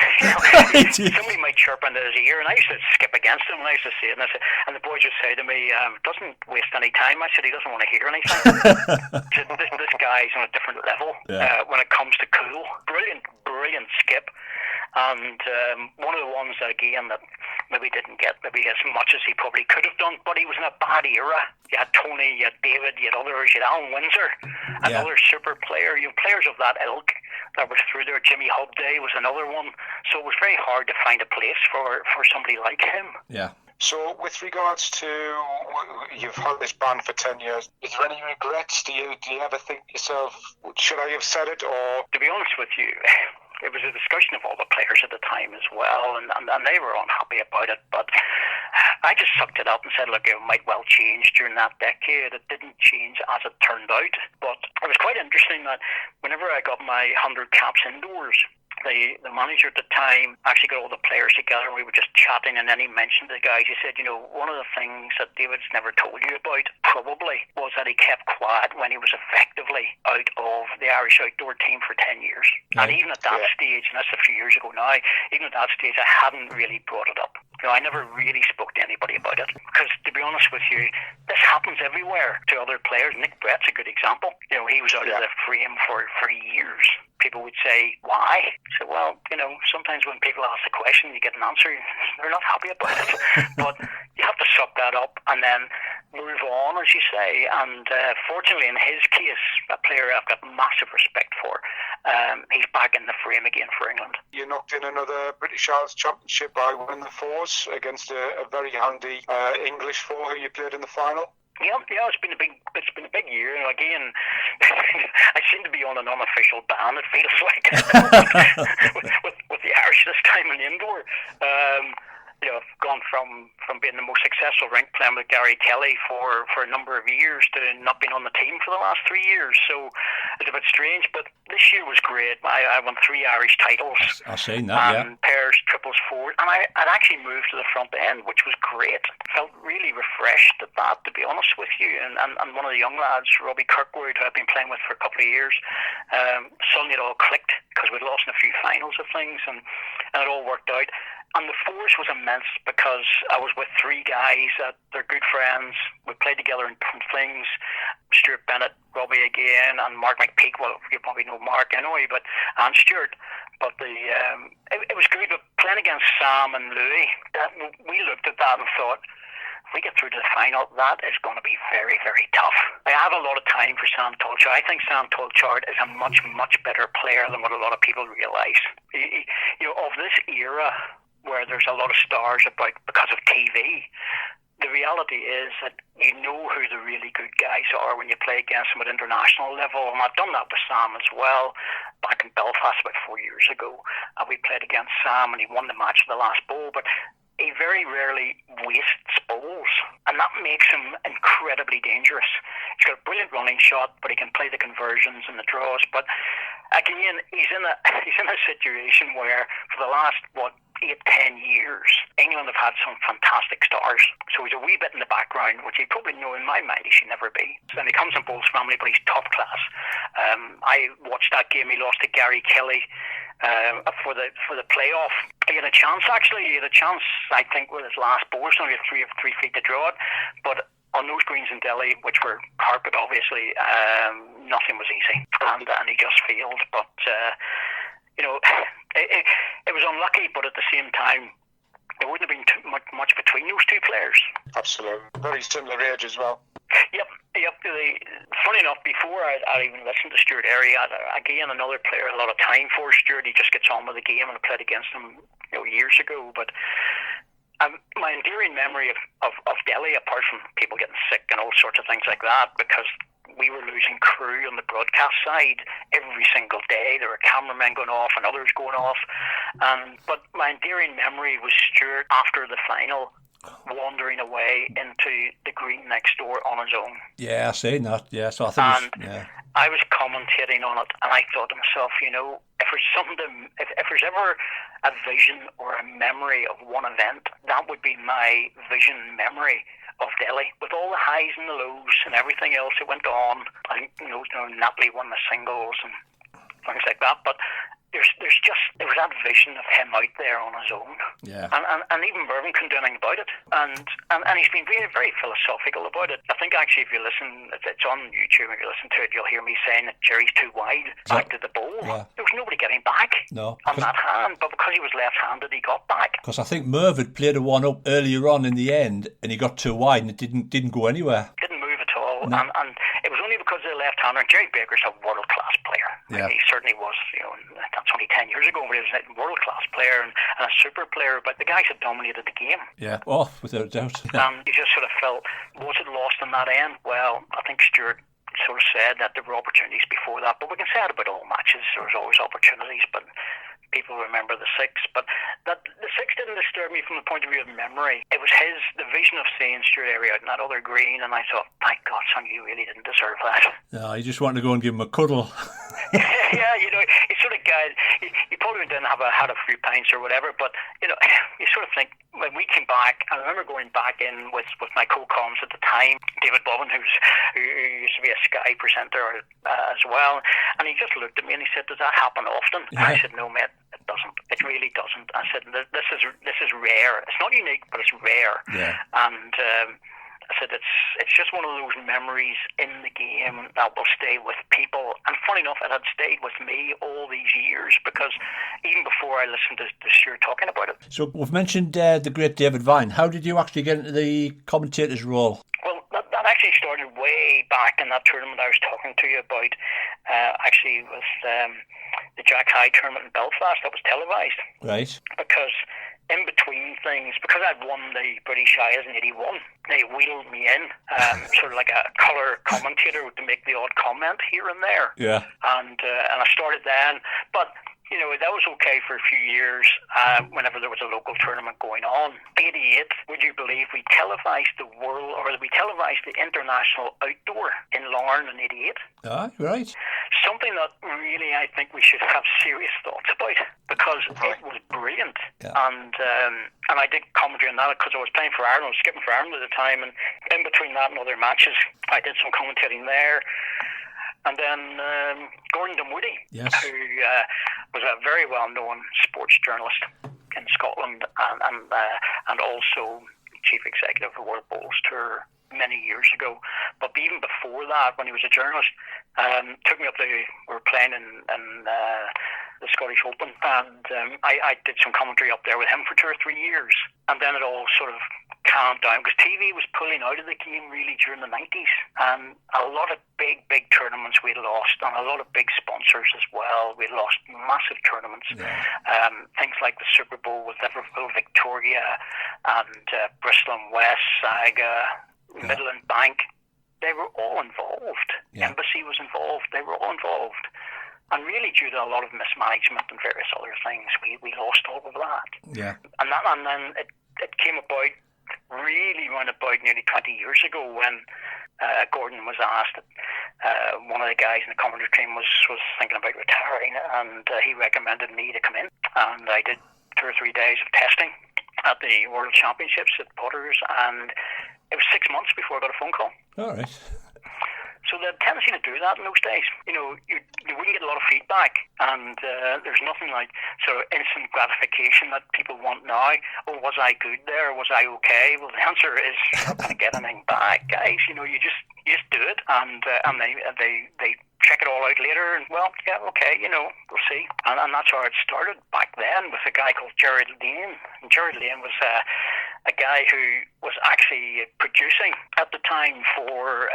Somebody might chirp into his ear, and I used to skip against him, and I used to say it, and the boys would say to me, "Doesn't waste any time." I said, "He doesn't want to hear anything." this guy's on a different level when it comes to cool. Brilliant skip. And one of the ones that, again, that maybe didn't get maybe as much as he probably could have done, but he was in a bad era. You had Tony, you had David, you had others, you had Alan Windsor, another super player. You had players of that ilk that were through there. Jimmy Hobday was another one. So it was very hard to find a place for somebody like him. Yeah. So with regards to, you've had this band for 10 years, is there any regrets? Do you ever think to yourself, should I have said it? Or to be honest with you, it was a discussion of all the players at the time as well, and they were unhappy about it, but I just sucked it up and said, look, it might well change during that decade. It didn't change as it turned out, but it was quite interesting that whenever I got my 100 caps indoors, the manager at the time actually got all the players together and we were just chatting, and then he mentioned the guys. He said, one of the things that David's never told you about probably was that he kept quiet when he was effectively out of the Irish outdoor team for 10 years. Right. And even at that stage, and that's a few years ago now, even at that stage I hadn't really brought it up. I never really spoke to anybody about it, because to be honest with you, this happens everywhere to other players. Nick Brett's a good example. He was out of the frame for years. People would say, why? So, well, sometimes when people ask a question, you get an answer, they're not happy about it. But you have to suck that up, and then move on, as you say. And fortunately, in his case, a player I've got massive respect for, he's back in the frame again for England. You knocked in another British Isles Championship by winning the fours against a very handy English four who you played in the final. Yeah, it's been a big year. And again, I seem to be on an unofficial ban, it feels like, with the Irish this time in indoor. I've gone from being the most successful rink playing with Gary Kelly for a number of years to not being on the team for the last 3 years. So it's a bit strange, but this year was great. I won 3 Irish titles. I've seen that, pairs, triples, fours. And I'd actually moved to the front end, which was great. Felt really refreshed at that, to be honest with you. And one of the young lads, Robbie Kirkwood, who I've been playing with for a couple of years, suddenly it all clicked because we'd lost in a few finals of things, and it all worked out. And the fours was immense because I was with 3 guys that they're good friends. We played together in different things. Stuart Bennett, Robbie again, and Mark McPeak. Well, you probably know Mark anyway, and Stuart. But it was good. But playing against Sam and Louis, we looked at that and thought, if we get through to the final, that is going to be very, very tough. I have a lot of time for Sam Tolchard. I think Sam Tolchard is a much, much better player than what a lot of people realise. Of this era, where there's a lot of stars about because of TV, the reality is that you know who the really good guys are when you play against them at international level. And I've done that with Sam as well. Back in Belfast about 4 years ago, we played against Sam and he won the match for the last bowl, but he very rarely wastes bowls, and that makes him incredibly dangerous. He's got a brilliant running shot, but he can play the conversions and the draws. But again, he's in a situation where for the last 8-10 years, England have had some fantastic stars. So he's a wee bit in the background, which he probably know in my mind he should never be. And he comes from Bowles family, but he's top class. I watched that game he lost to Gary Kelly for the playoff. He had a chance, actually. He had a chance, I think, with his last bowl. So he had 3 feet to draw it. But on those greens in Delhi, which were carpet, obviously, nothing was easy. And he just failed. But, it was unlucky, but at the same time, there wouldn't have been too much between those 2 players. Absolutely. Very similar age as well. Yep. Funny enough, before I'd even listened to Stuart Airy, again, another player, a lot of time for Stuart. He just gets on with the game, and I played against him years ago. But my endearing memory of Delhi, apart from people getting sick and all sorts of things like that, because we were losing crew on the broadcast side every single day. There were cameramen going off and others going off. But my endearing memory was Stuart, after the final, wandering away into the green next door on his own. Yeah, I've seen that. Yeah, so I think I was commentating on it, and I thought to myself, if there's ever a vision or a memory of one event, that would be my vision memory of Delhi, with all the highs and the lows and everything else that went on. I think Napoli won the singles and things like that, but there was that vision of him out there on his own. Yeah. And even Mervyn couldn't do anything about it. And he's been very, very philosophical about it. I think actually if you listen, it's on YouTube, if you listen to it, you'll hear me saying that Jerry's too wide back to the bowl. Yeah. There was nobody getting back on that hand, but because he was left-handed, he got back. Because I think Mervyn played a one up earlier on in the end, and he got too wide and it didn't go anywhere. Didn't move at all. No. And it was only because of the left-hander. Jerry Baker's a world-class player. Yeah. He certainly was, that's only 10 years ago, but he was a world-class player and a super player, but the guys had dominated the game. Yeah, without a doubt. And you just sort of felt, was it lost on that end? Well, I think Stuart sort of said that there were opportunities before that, but we can say that about all matches. There was always opportunities, but people remember the 6. But the 6 didn't disturb me from the point of view of memory. It was the vision of seeing Stuart Airy out in that other green, and I thought, my God, son, you really didn't deserve that. No, you just wanted to go and give him a cuddle. Yeah, he's sort of guy. He probably didn't had a few pints or whatever, but you sort of think, when we came back, I remember going back in with my co-coms at the time, David Bobbin, who used to be a Sky presenter as well, and he just looked at me and he said, "Does that happen often?" Yeah. I said, "No, mate, it doesn't. It really doesn't." I said, "This is rare. It's not unique, but it's rare." Yeah. And I said, it's just one of those memories in the game that will stay with people. And funny enough, it had stayed with me all these years, because even before I listened to Stuart talking about it. So we've mentioned the great David Vine. How did you actually get into the commentator's role? Well, way back in that tournament I was talking to you about, actually was the Jack High tournament in Belfast that was televised. Right. Because in between things, because I'd won the British Isles in '81, they wheeled me in, sort of like a colour commentator to make the odd comment here and there. Yeah. And I started then, but you know, that was okay for a few years whenever there was a local tournament going on. '88, would you believe we televised the international outdoor in Larne in '88? Ah, right. Something that really I think we should have serious thoughts about, because it was brilliant. Yeah. And I did commentary on that because I was playing for Ireland, I was skipping for Ireland at the time, and in between that and other matches, I did some commentating there. And then Gordon Dunwoody, yes, who was a very well-known sports journalist in Scotland, and also chief executive of the World Bowls Tour many years ago. But even before that, when he was a journalist, took me up to, we were playing in the Scottish Open, and I did some commentary up there with him for 2 or 3 years. And then it all sort of calmed down, because TV was pulling out of the game really during the 90s, and a lot of big tournaments we lost, and a lot of big sponsors as well. We lost massive tournaments. Yeah. Things like the Super Bowl with Liverpool, Victoria, and Bristol and West, Saga, Yeah. Midland Bank. They were all involved. Yeah. Embassy was involved. They were all involved. And really, due to a lot of mismanagement and various other things, we lost all of that. Yeah. And then it came about really around about nearly 20 years ago when Gordon was asked. One of the guys in the commentary team was thinking about retiring, and he recommended me to come in. And I did 2 or 3 days of testing at the World Championships at Potters, and it was 6 months before I got a phone call. All right. So the tendency to do that in those days, you know, you wouldn't get a lot of feedback, and there's nothing like sort of instant gratification that people want now. Oh, was I good there? Was I okay? Well, the answer is you're not going to get anything back, guys. You know, you just do it, and they check it all out later, and well, yeah, okay, you know, we'll see. And that's how it started back then with a guy called Gerard Lane. And Gerard Lane was a guy who was actually producing at the time for,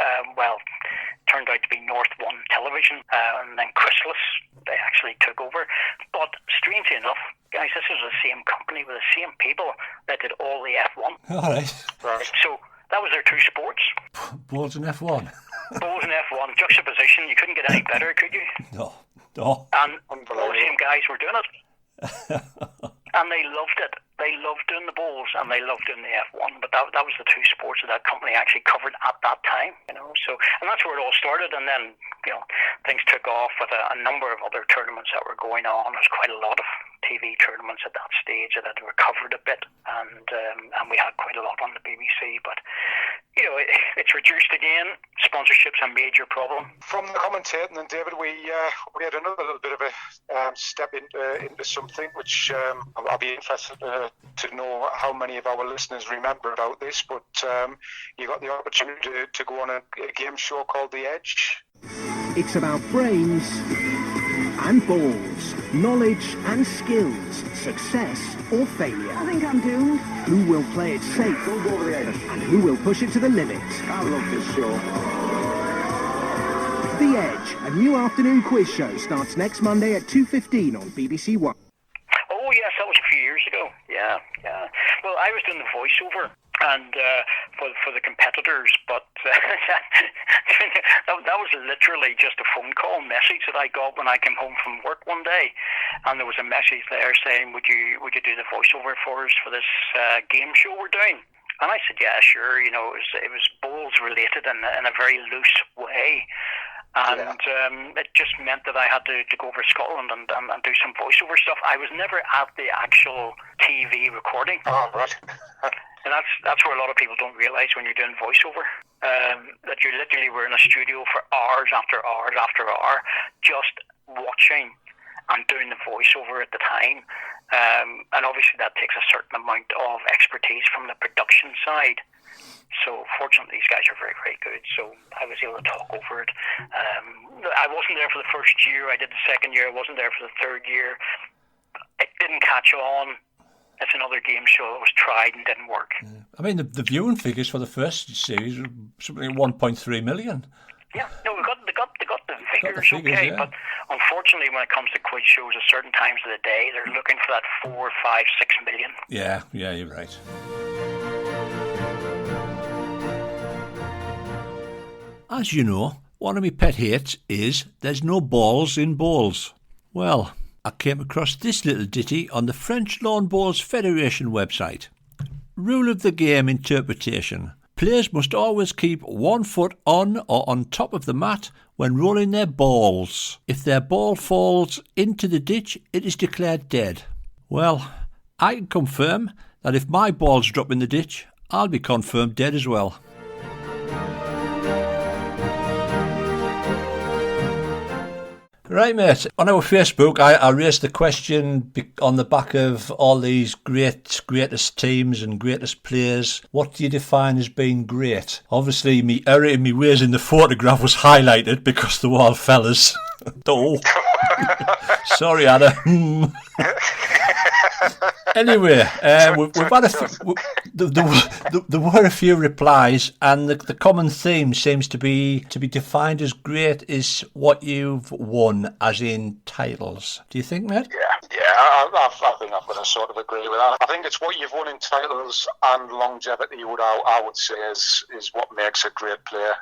turned out to be North One Television, and then Chrysalis, they actually took over. But strangely enough, guys, this was the same company with the same people that did all the F1. All right. Right. So that was their 2 sports. Bowls and F1. Bowls and F1, juxtaposition, you couldn't get any better, could you? No. And all the same guys were doing it. And they loved it. They loved doing the bowls and they loved doing the F1. But that was the 2 sports that that company actually covered at that time, you know. So, and that's where it all started. And then, you know, things took off with a number of other tournaments that were going on. There's quite a lot of TV tournaments at that stage that had recovered a bit, and we had quite a lot on the BBC. But you know, it's reduced again. Sponsorship's a major problem. From the commentating, then David, we had another little bit of a step into something which I'll be interested to know how many of our listeners remember about this. But you got the opportunity to go on a game show called The Edge. It's about brains and balls, knowledge and skills, success or failure. I think I'm doomed. Who will play it safe? Don't go over the edge. And who will push it to the limit? I love this show. The Edge, a new afternoon quiz show, starts next Monday at 2:15 on BBC One. Oh yes, that was a few years ago. Yeah. Well, I was doing the voiceover and for the competitors, but that was literally just a phone call message that I got when I came home from work one day, and there was a message there saying, "Would you do the voiceover for us for this game show we're doing?" And I said, "Yeah, sure." You know, it was bowls related in a very loose way. And it just meant that I had to go over to Scotland and do some voiceover stuff. I was never at the actual TV recording. Oh, right. And that's where a lot of people don't realise when you're doing voiceover, that you literally were in a studio for hours after hours after hour, just watching and doing the voiceover at the time. And obviously that takes a certain amount of expertise from the production side. So fortunately these guys are very, very good, so I was able to talk over it. I wasn't there for the first year, I did the second year, I wasn't there for the third year. It didn't catch on. It's another another game show that was tried and didn't work. I mean, the viewing figures for the first series were something like 1.3 million. Yeah, no, they got the figures, okay, yeah. but unfortunately, when it comes to quiz shows at certain times of the day, they're looking for that 4, 5, 6 million. Yeah, you're right. As you know, one of my pet hates is there's no balls in bowls. Well, I came across this little ditty on the French Lawn Bowls Federation website. Rule of the game interpretation. Players must always keep 1 foot on or on top of the mat when rolling their balls. If their ball falls into the ditch, it is declared dead. Well, I can confirm that if my balls drop in the ditch, I'll be confirmed dead as well. Right, mate. On our Facebook, I raised the question on the back of all these greatest teams and greatest players. What do you define as being great? Obviously, me error in me ways in the photograph was highlighted because they were all fellas. Oh, sorry, Anna. Anyway, we've had there were a few replies, and the common theme seems to be defined as great is what you've won, as in titles. Do you think, mate? I think I'm going to sort of agree with that. I think it's what you've won in titles and longevity. I would say is what makes a great player.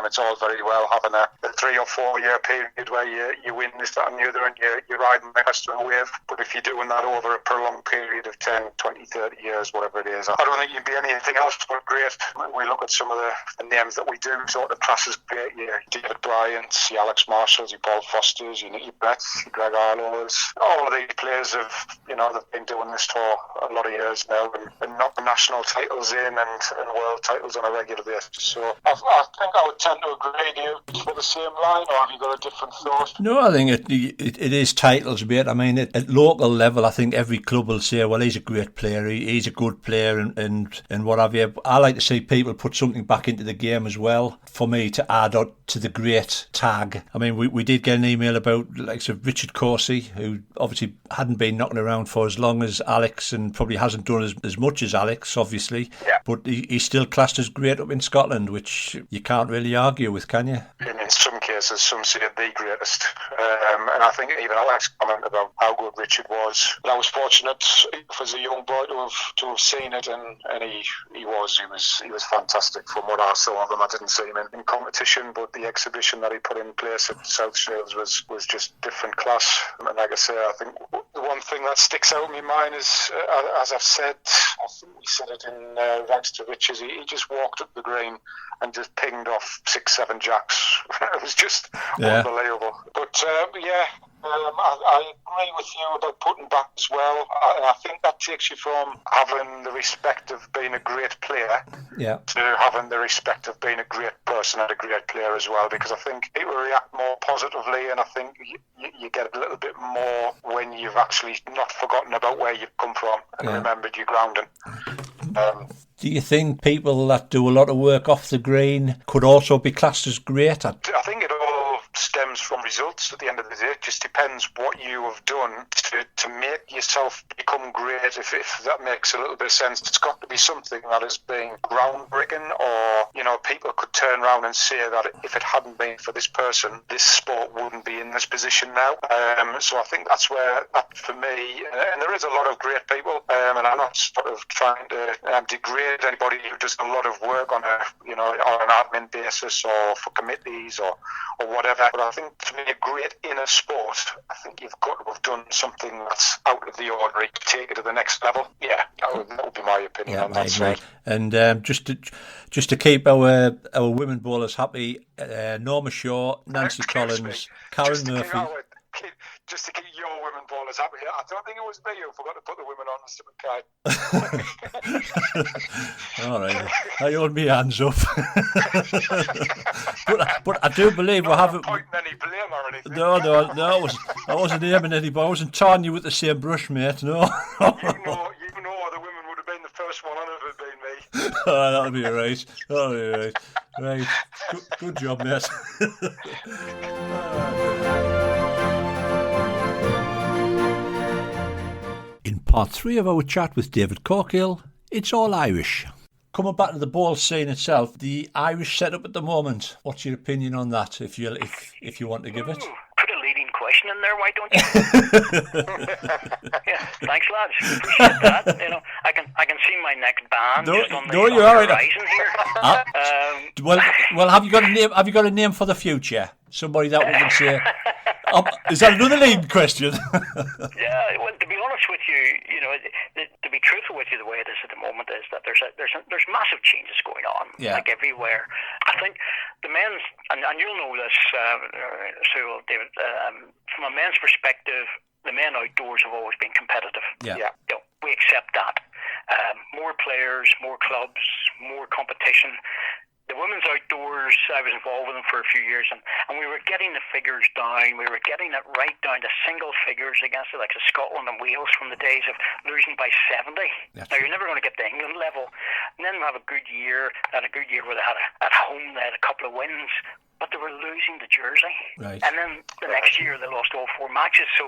It's all very well having a 3 or 4 year period where you win this, that, and the other, and you're riding the crest of a wave. But if you're doing that over a prolonged period of 10, 20, 30 years, whatever it is, I don't think you'd be anything else but great. We look at some of the names that we do sort of class as great. Your David Bryant's, your Alex Marshalls, your Paul Fosters, your Nicky Betts, your Greg Arlows. All of these players have, they've been doing this for a lot of years now and knocking national titles in and world titles on a regular basis. So I think I would tend to agree. Do you for the same line, or have you got a different thought? No, I think it is titles, mate. I mean, at local level, I think every club will say, well, he's a great player, he's a good player, and what have you. I like to see people put something back into the game as well, for me to add on to the great tag. I mean, we did get an email about Richard Corsi, who obviously hadn't been knocking around for as long as Alex and probably hasn't done as much as Alex, obviously. Yeah. But he's still classed as great up in Scotland, which you can't really argue with, can you? In some cases, some say the greatest. And I think even Alex commented about how good Richard was. And I was fortunate as a young boy to have seen it, and he was fantastic from what I saw of him. I didn't see him in competition, but the exhibition that he put in place at South Shields was just different class. And like I say, I think the one thing that sticks out in my mind is, as I've said, I think we said it in Rags to Riches, he just walked up the green and just pinged off 6-7 jacks. It was just unbelievable. But I agree with you about putting back as well. I think that takes you from having the respect of being a great player to having the respect of being a great person and a great player as well, because I think people react more positively, and I think you get a little bit more when you've actually not forgotten about where you've come from and remembered your grounding. Do you think people that do a lot of work off the green could also be classed as great? I think it all stems from results at the end of the day. It just depends what you have done to make yourself become great, if that makes a little bit of sense. It's got to be something that has been groundbreaking, or people could turn around and say that if it hadn't been for this person, this sport wouldn't be in this position now. So I think that's where, for me, and there is a lot of great people, and I'm not sort of trying to degrade anybody who does a lot of work on on an admin basis or for committees or whatever. But I think to be a great in a sport, I think you've got to have done something that's out of the ordinary to take it to the next level. Yeah, that would be my opinion on that side. And just to keep our women bowlers happy, Norma Shaw, Nancy Collins, Karen Murphy. Just to keep your women bowlers happy. I don't think it was me who forgot to put the women on, Mr. Mackay. All right, I hold my hands up. but I do believe we haven't. Pointing any blame or anything. No. I wasn't aiming anybody. I wasn't tarring you with the same brush, mate. No. you know, the women would have been the first one on it, would have been me. That'll be right. Right. Good job, mate. In Part 3 of our chat with David Corkill. It's all Irish. Coming back to the ball scene itself, the Irish setup at the moment. What's your opinion on that, if you want to give it? Put a leading question in there, why don't you? Yeah, thanks, lads. Appreciate that. You know, I can see my next band just on the horizon here. Well, have you got a name? Have you got a name for the future? Somebody that we can say. Is that another leading question? Yeah, well, to be honest with you, you know, to be truthful with you, the way it is at the moment is that there's massive changes going on, like everywhere. I think the men's, and you'll know this, David, from a men's perspective, the men outdoors have always been competitive. Yeah. You know, we accept that. More players, more clubs, more competition. The women's outdoors, I was involved with them for a few years, and we were getting the figures down. We were getting it right down to single figures against the likes of Scotland and Wales from the days of losing by 70. Now, you're never going to get to England level. And then we have a good year, where they had at home, they had a couple of wins, but they were losing to Jersey. Right. And then the next year, they lost all 4 matches. So,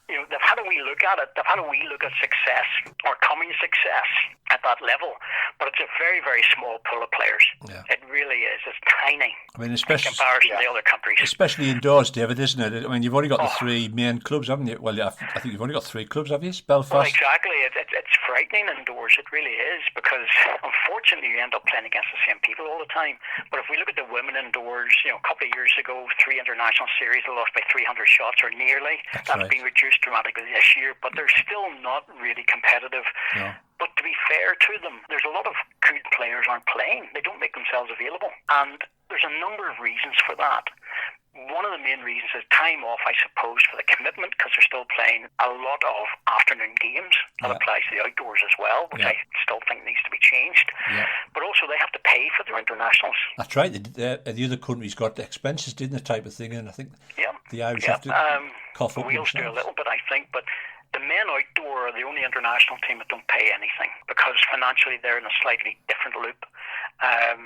you know, they've had a wee look at it. They've had a wee look at success or coming success at that level. But it's a very, very small pool of players. Yeah. It really is. It's tiny. I mean, especially in comparison to the other countries. Especially indoors, David, isn't it? I mean, you've only got the 3 main clubs, haven't you? Well, I think you've only got 3 clubs, have you? Belfast. Well, exactly. It's frightening indoors. It really is, because unfortunately you end up playing against the same people all the time. But if we look at the women indoors, you know, a couple of years ago, 3 international series, they lost by 300 shots or nearly. That's right. been reduced dramatically this year, but they're still not really competitive. No. But to be fair to them, there's a lot of good players aren't playing. They don't make themselves available. And there's a number of reasons for that. One of the main reasons is time off, I suppose, for the commitment, because they're still playing a lot of afternoon games. That applies to the outdoors as well, which I still think needs to be changed. Yeah. But also they have to pay for their internationals. That's right. The other countries got the expenses, didn't they, type of thing? And I think the Irish have to cough up Wales do a little bit, I think, but the men outdoor are the only international team that don't pay anything, because financially they're in a slightly different loop.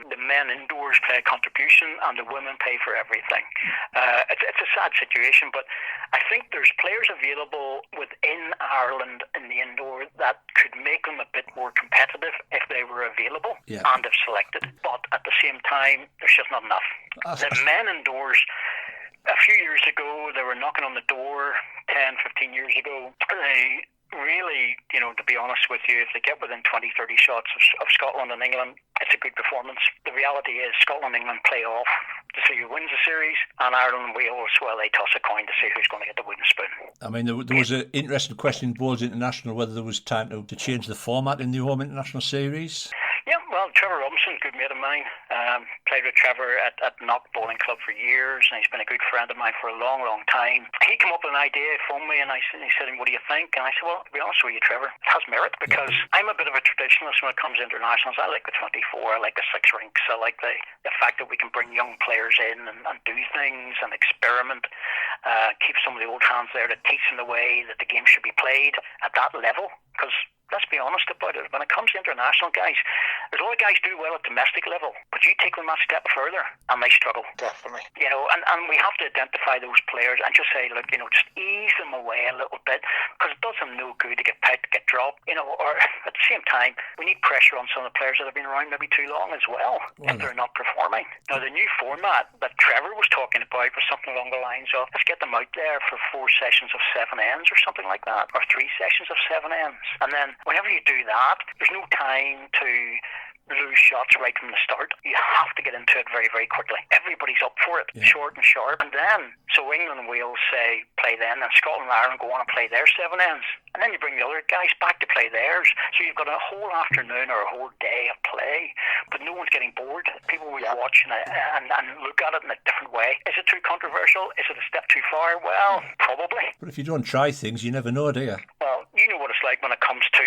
The men indoors pay a contribution and the women pay for everything. It's a sad situation, but I think there's players available within Ireland in the indoor that could make them a bit more competitive if they were available and if selected. But at the same time, there's just not enough. The men indoors, a few years ago, they were knocking on the door, 10, 15 years ago. They really, you know, to be honest with you, if they get within 20, 30 shots of Scotland and England, it's a good performance. The reality is Scotland and England play off to see who wins the series, and Ireland and Wales, well, they toss a coin to see who's going to get the wooden spoon. I mean, there was an interesting question in Bowls International whether there was time to change the format in the home international series. Yeah, well, Trevor Robinson, good mate of mine, played with Trevor at Knock Bowling Club for years, and he's been a good friend of mine for a long, long time. He came up with an idea, phoned me, and he said, what do you think? And I said, well, to be honest with you, Trevor, it has merit, because I'm a bit of a traditionalist when it comes to internationals. I like the 24, I like the 6 rinks, I like the fact that we can bring young players in and do things and experiment, keep some of the old hands there to teach them the way that the game should be played at that level, because let's be honest about it. When it comes to international guys, there's a lot of guys do well at domestic level, but you take them that step further and they struggle. Definitely. You know, and we have to identify those players and just say, look, you know, just ease them away a little bit, because it does them no good to get picked, get dropped, you know, or at the same time, we need pressure on some of the players that have been around maybe too long as well, if they're not performing. Now, the new format that Trevor was talking about was something along the lines of, let's get them out there for 4 sessions of 7 ends or something like that, or 3 sessions of 7 ends. And then whenever you do that, there's no time to lose shots right from the start. You have to get into it very, very quickly. Everybody's up for it, short and sharp. And then, so England and Wales say play then, and Scotland and Ireland go on and play their 7 ends. And then you bring the other guys back to play theirs. So you've got a whole afternoon or a whole day of play, but no one's getting bored. People will watch and look at it in a different way. Is it too controversial? Is it a step too far? Well, probably. But if you don't try things, you never know, do you? Well, you know what it's like when it comes to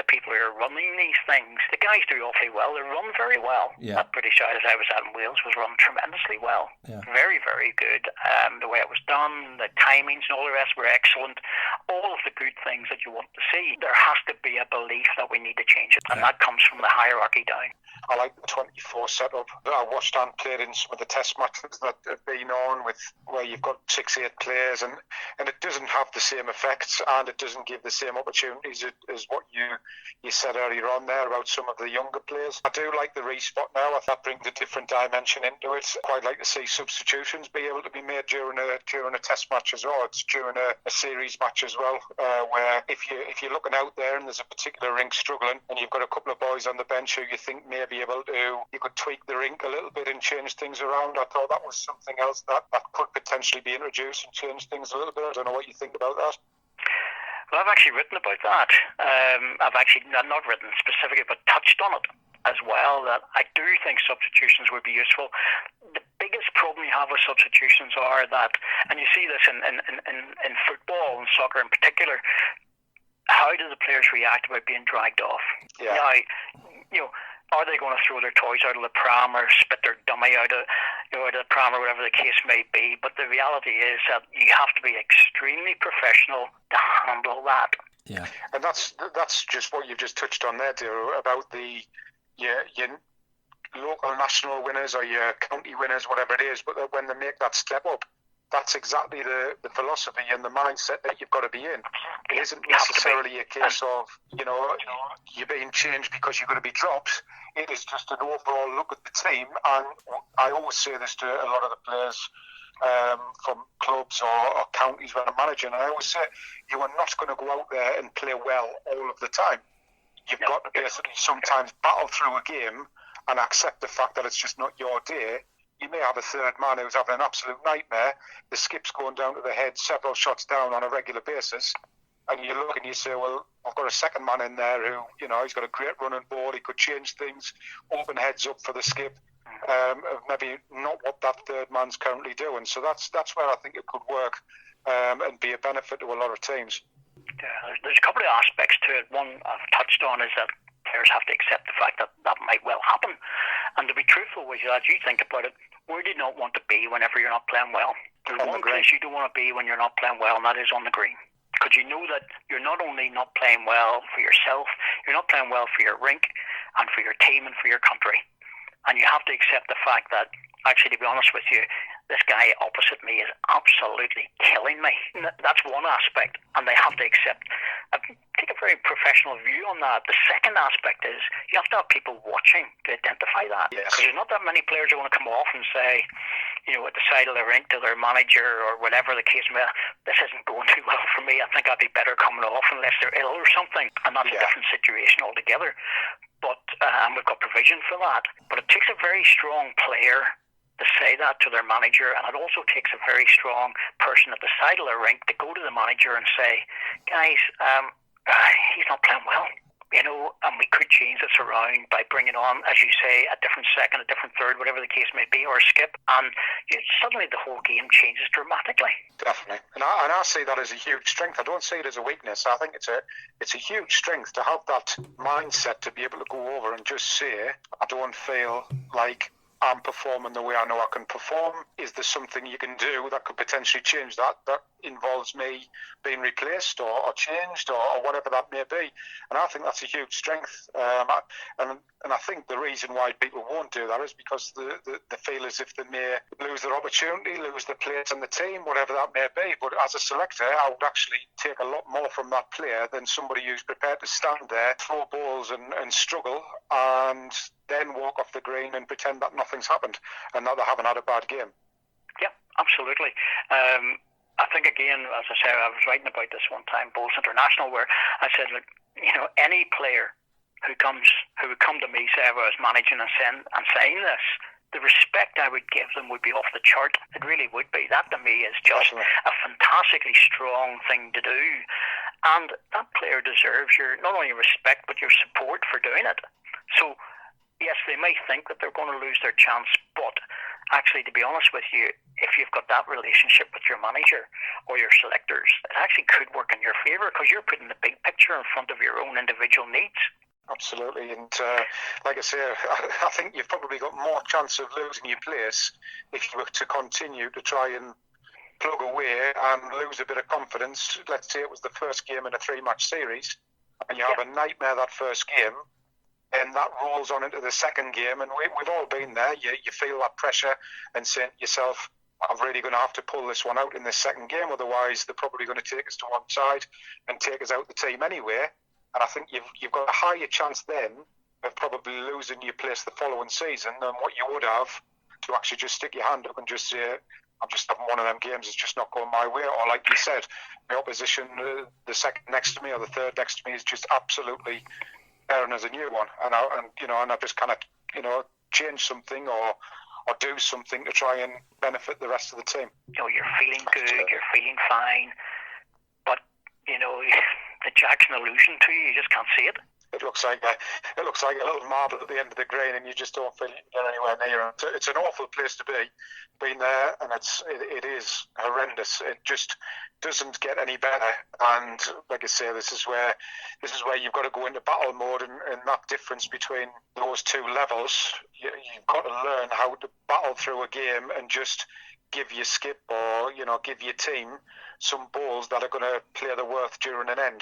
the people who are running these things. The guys do awfully well. They run very well. That British side, as I was at in Wales, was run tremendously well. Very, very good. The way it was done, the timings and all the rest were excellent. All of the good things that you want to see. There has to be a belief that we need to change it, and that comes from the hierarchy down. I like the 24 setup. I watched and played in some of the test matches that have been on with where you've got 6-8 players, and it doesn't have the same effects, and it doesn't give the same opportunities as what you said earlier on there about some of the younger players. I do like the respot now. I think that brings a different dimension into it. I quite like to see substitutions be able to be made during a test match as well. It's during a series match as well, where if you're looking out there and there's a particular rink struggling and you've got a couple of boys on the bench who you think may be able to, you could tweak the rink a little bit and change things around. I thought that was something else that could potentially be introduced and change things a little bit. I don't know what you think about that. Well, I've actually written about that. I've actually not written specifically, but touched on it as well, that I do think substitutions would be useful. The biggest problem you have with substitutions are that, and you see this in football and soccer in particular, how do the players react about being dragged off? Yeah. Now, are they going to throw their toys out of the pram or spit their dummy out of the pram or whatever the case may be? But the reality is that you have to be extremely professional to handle that. Yeah. And that's just what you've just touched on there, dear, about your local national winners or your county winners, whatever it is, but when they make that step up, that's exactly the philosophy and the mindset that you've got to be in. It isn't necessarily a case of, you're being changed because you're going to be dropped. It is just an overall look at the team. And I always say this to a lot of the players from clubs or counties when I'm managing, and I always say, you are not going to go out there and play well all of the time. You've got to basically sometimes battle through a game and accept the fact that it's just not your day. You may have a third man who's having an absolute nightmare. The skip's going down to the head several shots down on a regular basis. And you look and you say, well, I've got a second man in there who, he's got a great running ball. He could change things, open heads up for the skip. Maybe not what that third man's currently doing. So that's where I think it could work and be a benefit to a lot of teams. Yeah, there's a couple of aspects to it. One I've touched on is that players have to accept the fact that might well happen. And to be truthful with you, as you think about it, where do you not want to be whenever you're not playing well? There's one place you don't want to be when you're not playing well, and that is on the green. Because you know that you're not only not playing well for yourself, you're not playing well for your rink and for your team and for your country. And you have to accept the fact that, actually, to be honest with you, this guy opposite me is absolutely killing me. That's one aspect, and they have to take a very professional view on that. The second aspect is you have to have people watching to identify that. Yes. Because there's not that many players who want to come off and say, at the side of the rink to their manager or whatever the case may be, this isn't going too well for me. I think I'd be better coming off unless they're ill or something. And that's a different situation altogether. But and we've got provision for that. But it takes a very strong player to say that to their manager, and it also takes a very strong person at the side of the rink to go to the manager and say, guys, he's not playing well, and we could change this around by bringing on, as you say, a different second, a different third, whatever the case may be, or a skip, and suddenly the whole game changes dramatically. Definitely, and I see that as a huge strength. I don't see it as a weakness. I think it's a huge strength to have that mindset, to be able to go over and just say, I don't feel like I'm performing the way I know I can perform. Is there something you can do that could potentially change that involves me being replaced or changed or whatever that may be? And I think that's a huge strength. And I think the reason why people won't do that is because they feel as if they may lose their opportunity, lose their place in the team, whatever that may be. But as a selector, I would actually take a lot more from that player than somebody who's prepared to stand there, throw balls and struggle, and then walk off the green and pretend that nothing's happened and that they haven't had a bad game. Yeah, absolutely. I think, again, as I said, I was writing about this one time, Bulls International, where I said, look, any player who would come to me, say I was managing and saying this, the respect I would give them would be off the chart. It really would be. That to me is just a fantastically strong thing to do. And that player deserves your, not only respect, but your support for doing it. So, yes, they may think that they're going to lose their chance, but actually, to be honest with you, if you've got that relationship with your manager or your selectors, it actually could work in your favour because you're putting the big picture in front of your own individual needs. Absolutely, and like I say, I think you've probably got more chance of losing your place if you were to continue to try and plug away and lose a bit of confidence. Let's say it was the first game in a 3-match series, and you have a nightmare that first game. and that rolls on into the second game, and we've all been there. You feel that pressure and saying to yourself, I'm really going to have to pull this one out in this second game, otherwise they're probably going to take us to one side and take us out the team anyway. And I think you've got a higher chance then of probably losing your place the following season than what you would have to actually just stick your hand up and just say, I'm just having one of them games, it's just not going my way. Or like you said, the opposition, the second next to me or the third next to me is just absolutely bearing as a new one. And I just kind of, change something or do something to try and benefit the rest of the team. You're feeling good, you're feeling fine, but the Jack's an illusion to you. You just can't see it. It looks like a little marble at the end of the green, and you just don't feel you can get anywhere near it. It's an awful place to be. Been there, and it is horrendous. It just doesn't get any better. And like I say, this is where you've got to go into battle mode, and that difference between those two levels, you've got to learn how to battle through a game and just give your skip or give your team some balls that are going to play the worth during an end.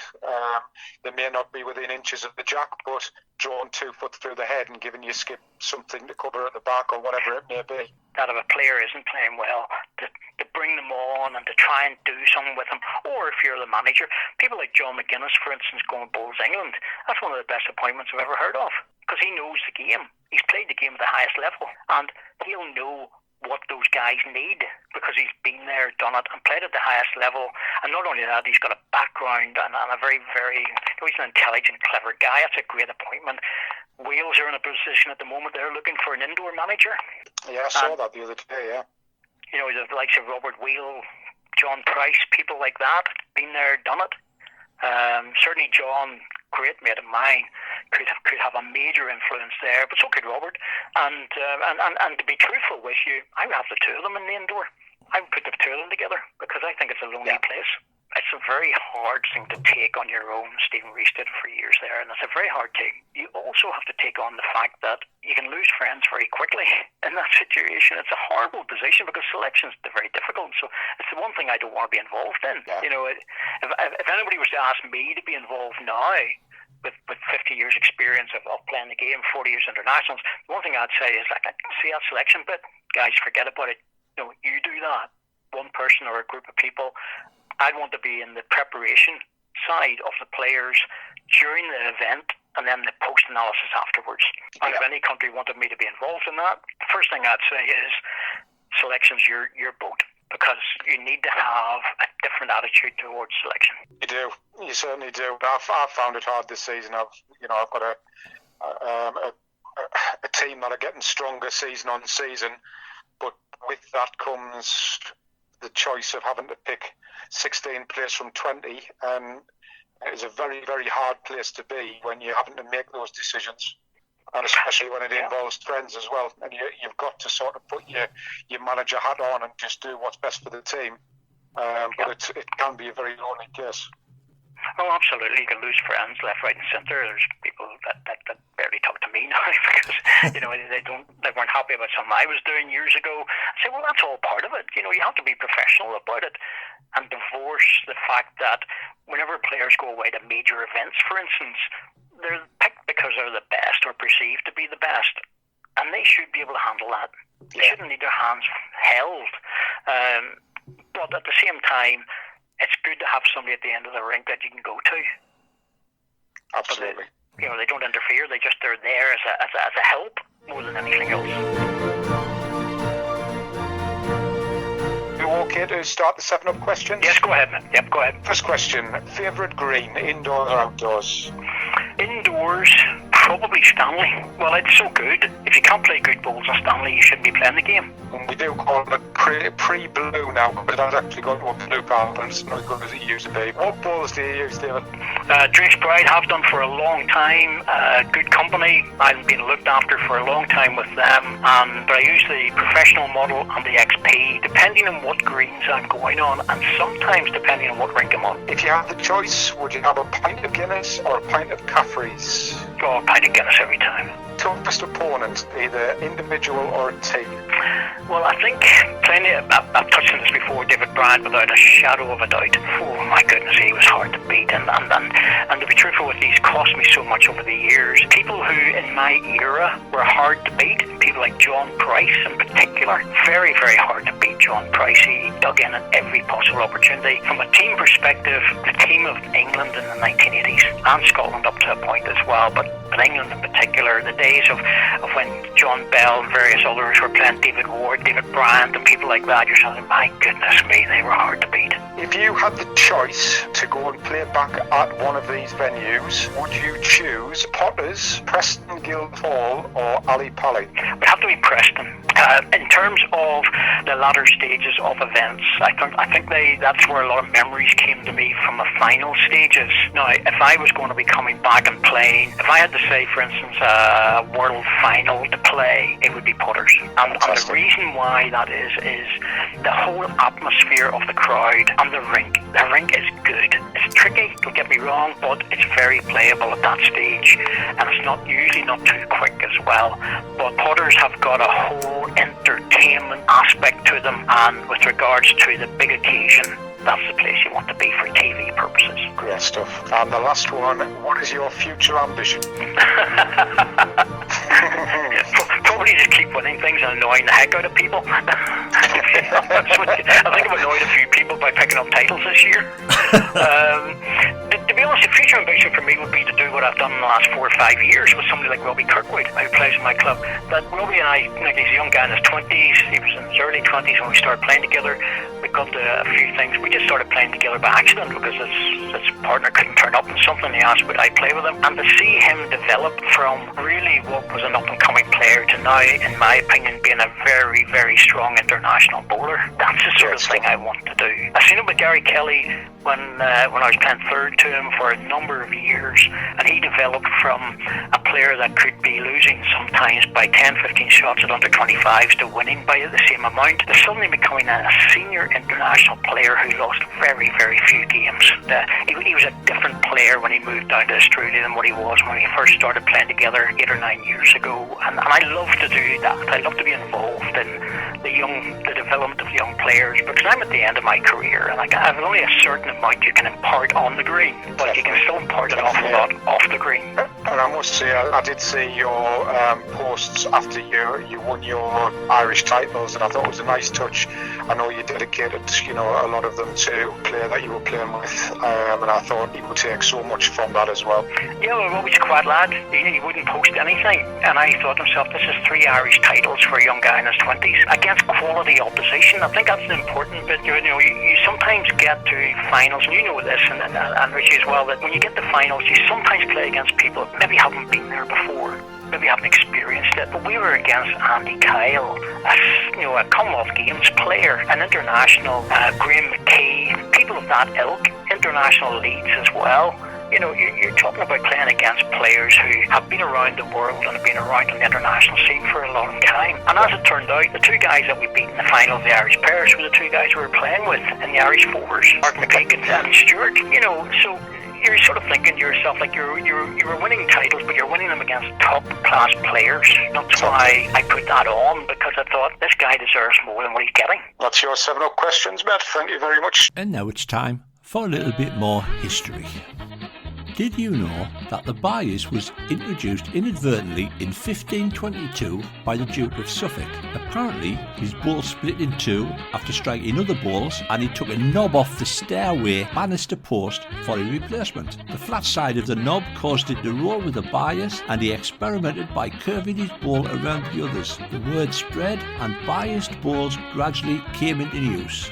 They may not be within inches of the Jack, but drawn 2 foot through the head and giving your skip something to cover at the back or whatever it may be. That if a player isn't playing well, to bring them on and to try and do something with them. Or if you're the manager, people like John McGuinness, for instance, going to Bulls England, that's one of the best appointments I've ever heard of, because he knows the game. He's played the game at the highest level, and he'll know what those guys need because he's been there, done it, and played at the highest level. And not only that, he's got a background and a very, very, he's an intelligent, clever guy. That's a great appointment. Wales are in a position at the moment, they're looking for an indoor manager. Yeah, I saw that the other day, yeah. The likes of Robert Wheel, John Price, people like that, been there, done it. Certainly John, great mate of mine, could have a major influence there, but so could Robert. And to be truthful with you, I would have the two of them in the indoor. I would put the two of them together because I think it's a lonely place. It's a very hard thing to take on your own. Stephen Rees did it for years there, and it's a very hard take. You also have to take on the fact that you can lose friends very quickly in that situation. It's a horrible position because selections are very difficult. So it's the one thing I don't want to be involved in. Yeah. If anybody was to ask me to be involved now, with 50 years experience of playing the game, 40 years internationals, the one thing I'd say is, like, I see that selection bit, guys, forget about it. You do that, one person or a group of people. I'd want to be in the preparation side of the players during the event and then the post-analysis afterwards. And if any country wanted me to be involved in that, the first thing I'd say is selection's your boat, because you need to have a different attitude towards selection. You do. You certainly do. I've found it hard this season. I've got a team that are getting stronger season on season, but with that comes the choice of having to pick 16 players from 20, and it's a very, very hard place to be when you're having to make those decisions. And especially when it involves friends as well. And you've got to sort of put your manager hat on and just do what's best for the team. But it can be a very lonely case. Oh, absolutely. You can lose friends left, right and centre. There's people that barely talk to me now because, they weren't happy about something I was doing years ago. I say, well, that's all part of it. You have to be professional about it and divorce the fact that whenever players go away to major events, for instance, they're picked because they're the best or perceived to be the best, and they should be able to handle that. They shouldn't need their hands held. But at the same time, it's good to have somebody at the end of the rink that you can go to. Absolutely. They don't interfere. They're there as a help more than anything else. You okay to start the 7-Up questions? Yes, go ahead, man. Yep, go ahead. First question: favourite green, indoors or outdoors? Indoors, probably Stanley. Well, it's so good. If you can't play good balls on Stanley, you shouldn't be playing the game. And we do call it pre-blue now, but it has actually got a blue carpet, and it's not as good as it used to be. What balls do you use, David? Drinks Bride have done for a long time. Good company. I've been looked after for a long time with them. But I use the professional model and the XP, depending on what greens I'm going on, and sometimes depending on what rink I'm on. If you had the choice, would you have a pint of Guinness or a pint of Caffrey's? Oh, a pint of Guinness every time. toughest opponent, either individual or a team? Well, I think I've touched on this before, David Bryant, without a shadow of a doubt. Oh my goodness, he was hard to beat, and to be truthful with you, he's cost me so much over the years. People who in my era were hard to beat, people like John Price in particular, very, very hard to beat John Price. He dug in at every possible opportunity. From a team perspective, the team of England in the 1980s, and Scotland up to a point as well, but England in particular, the days of when John Bell and various others were playing David Ward, David Bryant and people like that, you're saying, my goodness me, they were hard to beat. If you had the choice to go and play back at one of these venues, would you choose Potters, Preston Guildhall or Ali Pally? It would have to be Preston. In terms of the latter stages of events, I think that's where a lot of memories came to me from the final stages. Now, if I was going to be coming back and playing, if I had to say, for instance, a world final to play, it would be Potters. And the reason why that is the whole atmosphere of the crowd and the rink. The rink is good. It's tricky, don't get me wrong, but it's very playable at that stage, and it's usually not too quick as well. But Potters have got a whole entertainment aspect to them, and with regards to the big occasion, that's the place you want to be for TV purposes. Great stuff. And the last one, what is your future ambition? Probably just keep winning things and annoying the heck out of people. I think I've annoyed a few people by picking up titles this year. To be honest, the future ambition for me would be to do what I've done in the last 4 or 5 years with somebody like Robbie Kirkwood, who plays in my club. That Robbie and I, he's a young guy in his 20s, he was in his early 20s when we started playing together. We got to a few things. We just started playing together by accident because his partner couldn't turn up on something. He asked would I play with him, and to see him develop from really what was an up-and-coming player to now, in my opinion, being a very, very strong international bowler, that's the sort of thing I want to do. I've seen it with Gary Kelly when I was playing third to him for a number of years, and he developed from a player that could be losing sometimes by 10, 15 shots at under 25s to winning by the same amount, to suddenly becoming a senior international player who lost very, very few games. He was a different player when he moved down to Australia than what he was when we first started playing together 8 or 9 years ago, and I love to do that. I love to be involved in the development of young players, because I'm at the end of my career, and I have only a certain amount you can impart on the green, but you can still impart an awful lot off the green. And I must say, I did see your posts after you won your Irish titles, and I thought it was a nice touch. I know you dedicated, a lot of them to a player that you were playing with, and I thought you would take so much from that as well. Yeah, well, Robbie's a quiet lad. He wouldn't post anything, and I thought to myself, this is 3 Irish titles for a young guy in his 20s against quality opposition. I think that's the important bit. You sometimes get to finals, and you know this, and Richie as well, that when you get to finals, you sometimes play against people that maybe haven't been there before, maybe haven't experienced it. But we were against Andy Kyle, a Commonwealth Games player, an international, Graham McKee, people of that ilk, international leads as well. You're talking about playing against players who have been around the world and have been around on the international scene for a long time. And as it turned out, the 2 guys that we beat in the final of the Irish pairs were the 2 guys we were playing with in the Irish fours, Mark McPeak and Stewart. So you're sort of thinking to yourself, like you were winning titles, but you're winning them against top-class players. That's why I put that on, because I thought this guy deserves more than what he's getting. That's your 7-up questions, Matt. Thank you very much. And now it's time for a little bit more history. Did you know that the bias was introduced inadvertently in 1522 by the Duke of Suffolk? Apparently, his ball split in two after striking other balls, and he took a knob off the stairway banister post for a replacement. The flat side of the knob caused it to roll with the bias, and he experimented by curving his ball around the others. The word spread, and biased balls gradually came into use.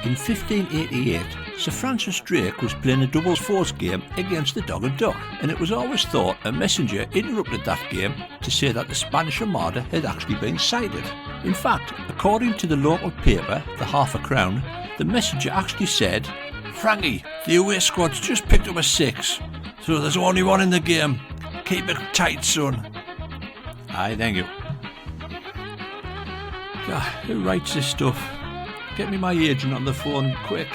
In 1588, Sir Francis Drake was playing a doubles fours game against the Dog and Duck, and it was always thought a messenger interrupted that game to say that the Spanish Armada had actually been sighted. In fact, according to the local paper, the Half a Crown, the messenger actually said, "Frankie, the away squad's just picked up a 6, so there's only one in the game. Keep it tight, son." Aye, thank you. God, who writes this stuff? Get me my agent on the phone quick.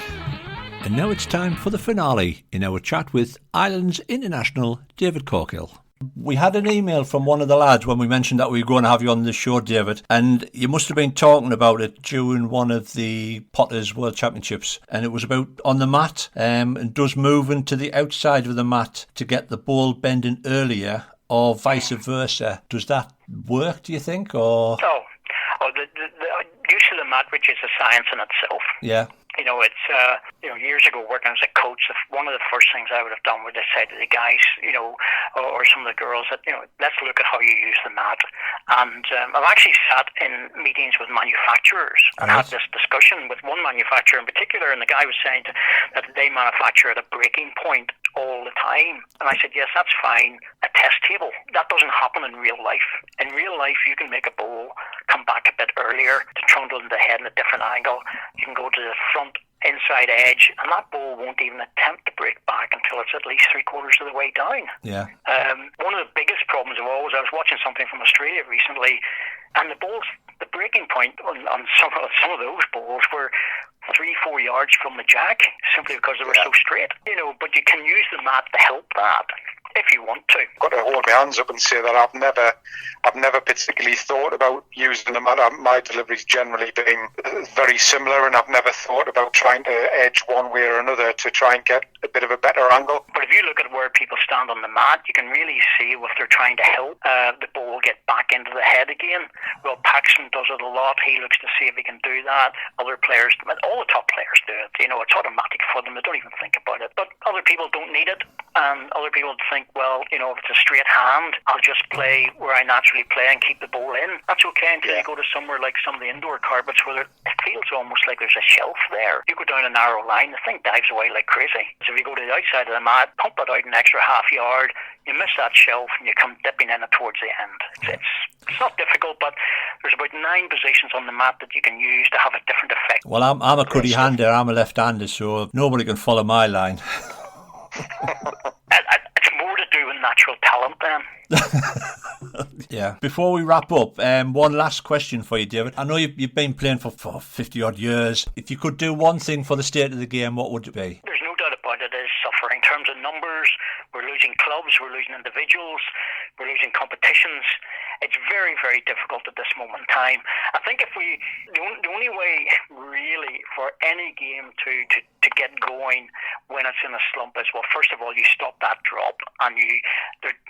And now it's time for the finale in our chat with Ireland's international David Corkill. We had an email from one of the lads when we mentioned that we were going to have you on the show, David, and you must have been talking about it during one of the Potters World Championships, and it was about on the mat, and does moving to the outside of the mat to get the ball bending earlier, or vice versa. Does that work, do you think, or...? The use of the mat, which is a science in itself. Yeah. It's years ago working as a coach, one of the first things I would have done would have said to the guys, or some of the girls that, let's look at how you use the mat. And I've actually sat in meetings with manufacturers and had this discussion with one manufacturer in particular, and the guy was saying that they manufacture at a breaking point all the time. And I said, yes, that's fine, a test table. That doesn't happen in real life. In real life, you can make a ball come back a bit earlier to trundle in the head in a different angle. You can go to the front inside edge, and that ball won't even attempt to break back until it's at least 3/4 of the way down. Yeah. One of the biggest problems of all was I was watching something from Australia recently, and the breaking point on some of those balls were 3-4 yards from the jack, simply because they were so straight. But you can use the mat to help that if you want to. I've got to hold my hands up and say that I've never particularly thought about using the mat. My delivery's generally been very similar, and I've never thought about trying to edge one way or another to try and get a bit of a better angle. But if you look at where people stand on the mat, you can really see if they're trying to help the ball get back into the head again. Well, Paxton does it a lot. He looks to see if he can do that. Other players, all the top players do it. It's automatic for them. They don't even think about it. But other people don't need it. And other people think, well, if it's a straight hand, I'll just play where I naturally play and keep the ball in. That's okay until you go to somewhere like some of the indoor carpets where it feels almost like there's a shelf there. You go down a narrow line, the thing dives away like crazy. So if you go to the outside of the mat, pump it out an extra half yard, you miss that shelf and you come dipping in it towards the end. It's not difficult, but there's about 9 positions on the mat that you can use to have a different effect. Well, I'm a cuddy hander, I'm a left-hander, so nobody can follow my line. It's more to do with natural talent then. Yeah. Before we wrap up, one last question for you, David. I know you've been playing for 50-odd years. If you could do one thing for the state of the game, what would it be? There's no doubt about it, is suffering. In terms of numbers, we're losing clubs, we're losing individuals, we're losing competitions. It's very, very difficult at this moment in time. I think the only way really for any game to get going when it's in a slump is, well, first of all, you stop that drop, and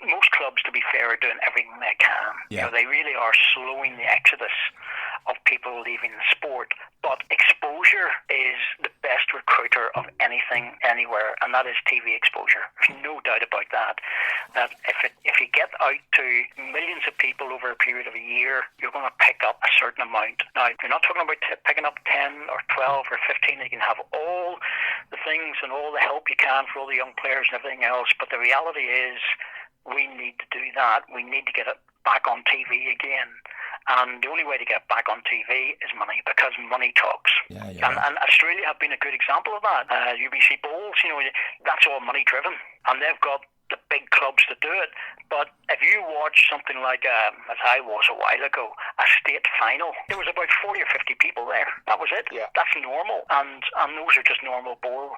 most clubs, to be fair, are doing everything they can. Yeah. They really are slowing the exodus of people leaving the sport. But exposure is the best recruiter of anything, anywhere, and that is TV exposure. There's no doubt about that. That if you get out to millions of people over a period of a year, you're going to pick up a certain amount. Now, you're not talking about picking up 10 or 12 or 15. You can have all the things and all the help you can for all the young players and everything else, but the reality is we need to do that. We need to get it back on TV again. And the only way to get back on TV is money, because money talks. Yeah. And Australia have been a good example of that. UBC Bowls, that's all money driven, and they've got the big clubs to do it. But if you watch something like, as I was a while ago, a state final, there was about 40 or 50 people there. That was it. Yeah. That's normal. And those are just normal bowls,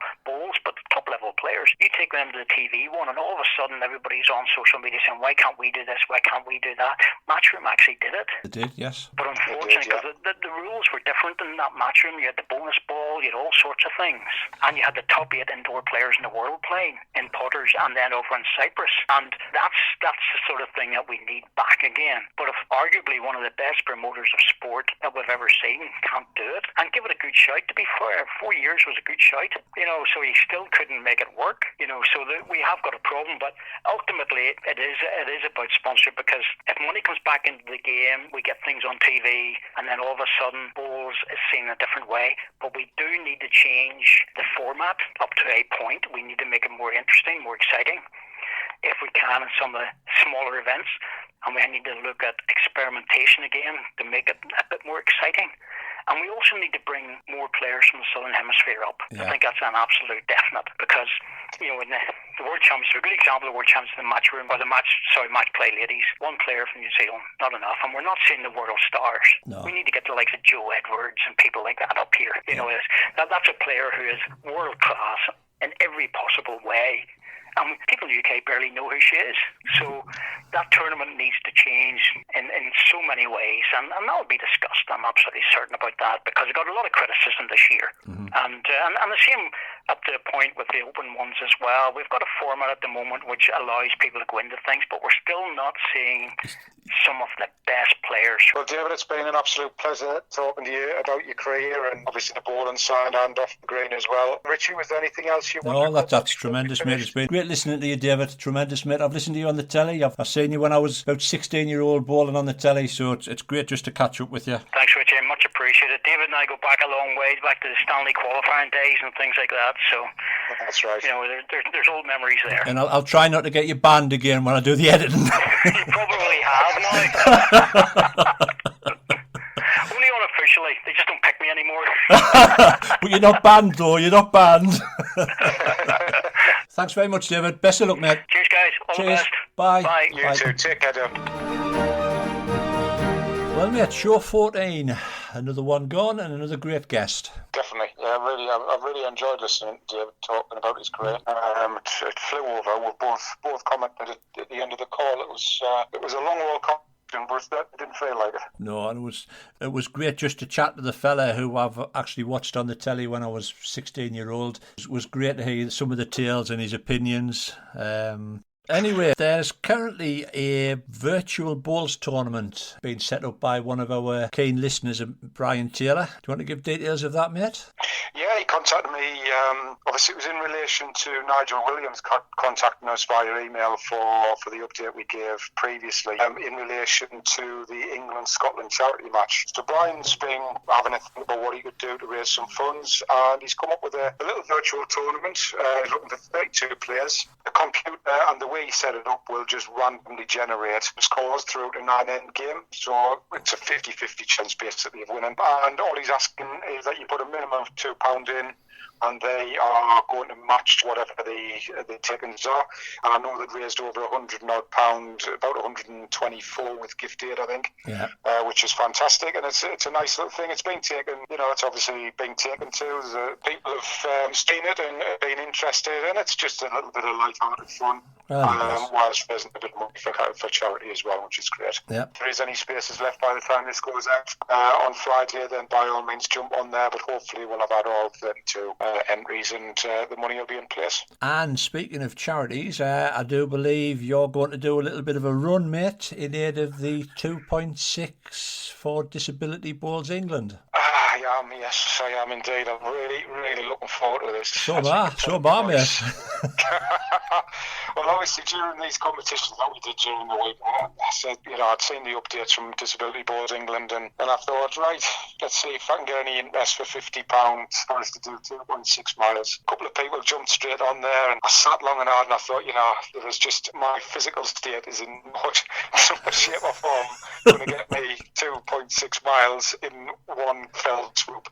but top-level players. You take them to the TV one, and all of a sudden everybody's on social media saying, why can't we do this? Why can't we do that? Matchroom actually did it. It did, yes. But unfortunately, because the rules were different in that matchroom, you had the bonus ball, you had all sorts of things. And you had the top 8 indoor players in the world playing in Potters and then over in Cyprus. And that's the sort of thing that we need back again. But if arguably one of the best promoters of sport that we've ever seen can't do it, and give it a good shout, to be fair, 4 years was a good shout, so he still couldn't make it work, so we have got a problem. But ultimately it is about sponsorship, because if money comes back into the game, we get things on TV, and then all of a sudden bowls is seen a different way. But we do need to change the format up to a point. We need to make it more interesting, more exciting, if we can, in some of the smaller events. And we need to look at experimentation again to make it a bit more exciting. And we also need to bring more players from the Southern Hemisphere up. Yeah. I think that's an absolute definite, because in the World Championships, a good example of the World Championships in the match play ladies, one player from New Zealand, not enough. And we're not seeing the world stars. No. We need to get the likes of Joe Edwards and people like that up here. That's a player who is world class in every possible way. and people in the UK barely know who she is. So that tournament needs to change in so many ways, and that will be discussed. I'm absolutely certain about that, because it got a lot of criticism this year, and the same at the point with the open ones as well. We've got a format at the moment which allows people to go into things, but we're still not seeing some of the best players. Well, David, it's been an absolute pleasure talking to you about your career and obviously the bowling side and off the green as well. Richie, was there anything else you wanted to that's tremendous, mate. It's been great listening to you, David. Tremendous, mate. I've listened to you on the telly. I've seen you when I was about 16-year-old bowling on the telly, so it's great just to catch up with you. Thanks, Richie. Much appreciated. David and I go back a long way, back to the Stanley qualifying days and things like that. So that's right. You know, there's old memories there. And I'll try not to get you banned again when I do the editing. You probably have now. Only unofficially. They just don't pick me anymore. But you're not banned, though. You're not banned. Thanks very much, David. Best of luck, mate. Cheers, guys. All the best. Bye. Bye. You too. Take care, Dave. Well, mate, show 14. Another one gone and another great guest. Definitely. Yeah, I've really enjoyed listening to David talking about his career. It flew over. We both commented at the end of the call. It was a long roll conversation, but it didn't feel like it. No, and it was great just to chat to the fella who I've actually watched on the telly when I was 16-year-old. It was great to hear some of the tales and his opinions. Anyway, there's currently a virtual bowls tournament being set up by one of our keen listeners, Brian Taylor. Do you want to give details of that, mate? Yeah, he contacted me. Obviously, it was in relation to Nigel Williams contacting us via email for the update we gave previously in relation to the England-Scotland charity match. So Brian's been having a think about what he could do to raise some funds, and he's come up with a little virtual tournament. He's looking for 32 players. The computer and the way he set it up will just randomly generate scores throughout a 9-end game. So it's a 50-50 chance basically of winning. And all he's asking is that you put a minimum of £2 in, and they are going to match whatever the takings are. And I know they've raised over £100 odd, about 124 with gift aid, I think, which is fantastic. And it's a nice little thing. It's been taken, it's obviously been taken to. People have seen it and been interested, and it's just a little bit of light-hearted fun. Whilst there's a bit of money for charity as well, which is great. Yep. If there is any spaces left by the time this goes out on Friday, then by all means jump on there, but hopefully we'll have had all 32 entries and the money will be in place. And speaking of charities, I do believe you're going to do a little bit of a run, mate, in aid of the 2.6 for Disability Bowls England. Yes, I am indeed. I'm really, really looking forward to this. So am I, mate. Well, obviously, during these competitions that we did during the week, I said, I'd seen the updates from Disability Bowls England, and I thought, right, let's see if I can get any interest for £50 for us to do 2.6 miles. A couple of people jumped straight on there, and I sat long and hard, and I thought, it was just my physical state is in much shape or form going to get me 2.6 miles in one fell swoop.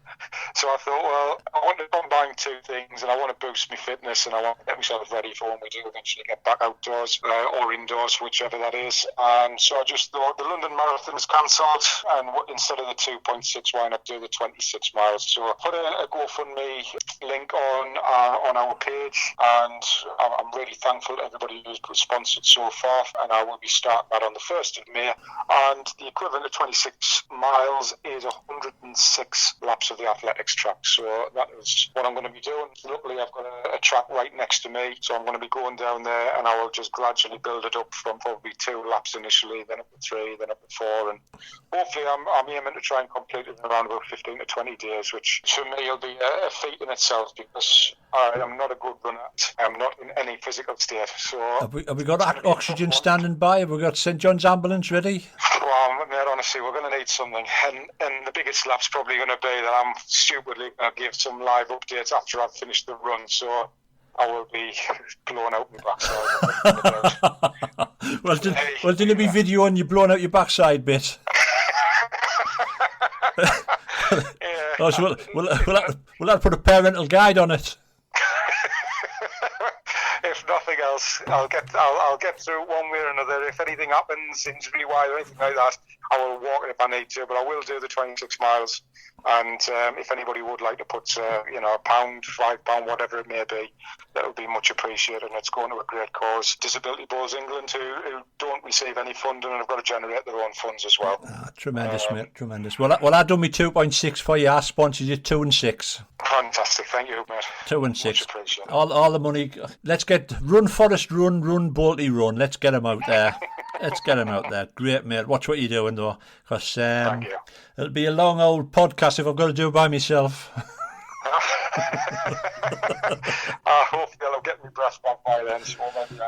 So I thought, well, I want to combine two things, and I want to boost my fitness, and I want to get myself ready for when we do eventually get back outdoors or indoors, whichever that is. And so I just thought the London Marathon is cancelled, and instead of the 2.6, why not do the 26 miles? So I put a GoFundMe link on our page, and I'm really thankful to everybody who's sponsored so far, and I will be starting that on the 1st of May. And the equivalent of 26 miles is 106 laps of the athletics track. So that is what I'm going to be doing. Luckily, I've got a track right next to me, so I'm going to be going down there, and I will just gradually build it up from probably 2 laps initially, then up to 3, then up to 4, and hopefully I'm aiming to try and complete it in around about 15 to 20 days, which for me will be a feat in itself, because I am not a good runner. I'm not in any physical state. So have we got oxygen standing by? Have we got St John's ambulance ready? Well, mate, honestly, we're going to need something, and the biggest lap's probably going to be that I'm stupidly going to give some live updates after I've finished the run, so I will be blowing out my backside. Well, didn't it be video on you blowing out your backside bit? Yeah. So we'll have to put a parental guide on it. If nothing else, miles. I'll get through it one way or another. If anything happens, injury-wise or anything like that, I will walk it if I need to. But I will do the 26 miles. And if anybody would like to put, a £1, £5, whatever it may be, that would be much appreciated. And it's going to a great cause. Disability Boys England, who don't receive any funding and have got to generate their own funds as well. Tremendous, mate. Tremendous. Well, I done me 2.6 for you. I sponsored you 2 and 6. Fantastic. Thank you, mate. 2 and 6. Much appreciated. All the money. Let's get Run Forest Run, Run Bolty Run. Let's get them out there. Great, mate. Watch what you're doing, though. Because it'll be a long old podcast if I've got to do it by myself. Hopefully I'll get my breath back by then. So maybe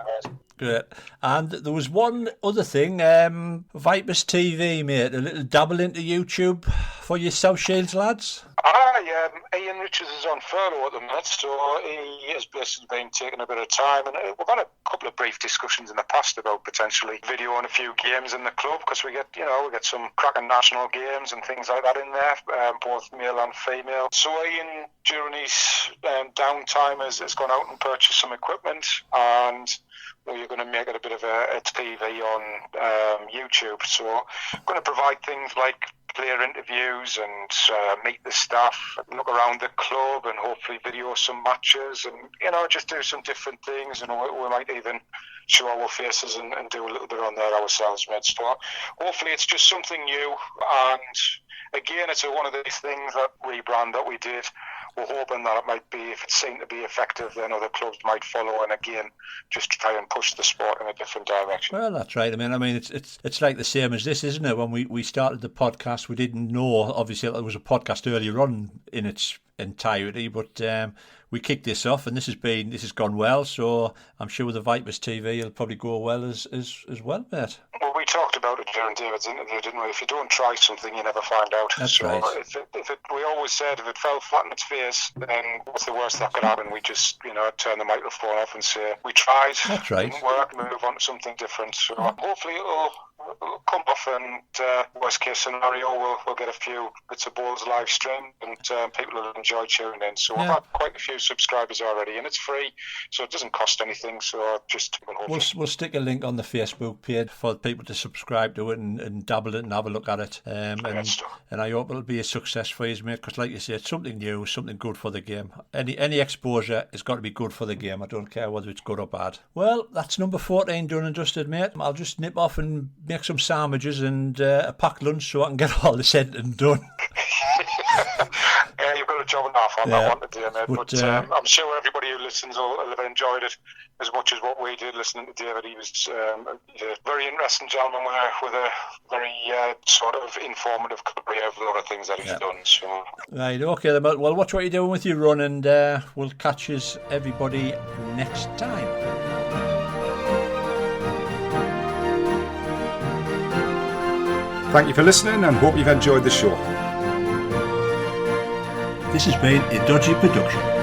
Great. And there was one other thing. Vipers TV, mate. A little dabble into YouTube for your South Shields lads. Ian Richards is on furlough at the minute, so he has basically been taking a bit of time, and we've had a couple of brief discussions in the past about potentially videoing a few games in the club, because we get some cracking national games and things like that in there, both male and female. So Ian, during his downtime, has gone out and purchased some equipment, and we're going to make it a bit of a TV on YouTube. So I'm going to provide things like player interviews and meet the staff, look around the club, and hopefully video some matches, and just do some different things. We might even show our faces and do a little bit on there ourselves, mate. So hopefully it's just something new, and again, it's one of these things, that rebrand that we did. We're hoping that it might be, if it seemed to be effective, then other clubs might follow, and again, just try and push the sport in a different direction. Well, that's right. I mean, it's like the same as this, isn't it? When we started the podcast, we didn't know, obviously, there was a podcast earlier on in its entirety, but we kicked this off, and this has gone well. So I'm sure with the Vipers TV, it'll probably go well as well, mate. Well, we talked about it during David's interview, didn't we? If you don't try something, you never find out. That's right. We always said if it fell flat in its face, then what's the worst that could happen? We just, turn the microphone off and say, we tried. That's right. It didn't work, move on to something different. So hopefully it'll come off, and worst case scenario, we'll get a few bits of balls live streamed, and people will enjoy tuning in. So we've had quite a few subscribers already, and it's free, so it doesn't cost anything. So just we'll stick a link on the Facebook page for people to subscribe to it and dabble it and have a look at it. And I hope it'll be a success for you, mate, because like you say, it's something new, something good for the game. Any exposure has got to be good for the game. I don't care whether it's good or bad. Well, that's number 14 done and dusted, mate. I'll just nip off and make some sandwiches and a packed lunch so I can get all this editing done. Yeah, you've got a job and a half on that one today, mate. But I'm sure everybody who listens will have enjoyed it as much as what we did listening to David. He was a very interesting gentleman with a very sort of informative career of a lot of things that he's done. So. Right, okay then. Well, watch what you're doing with your run, and we'll catch us everybody next time. Thank you for listening, and hope you've enjoyed the show. This has been a Dodgy production.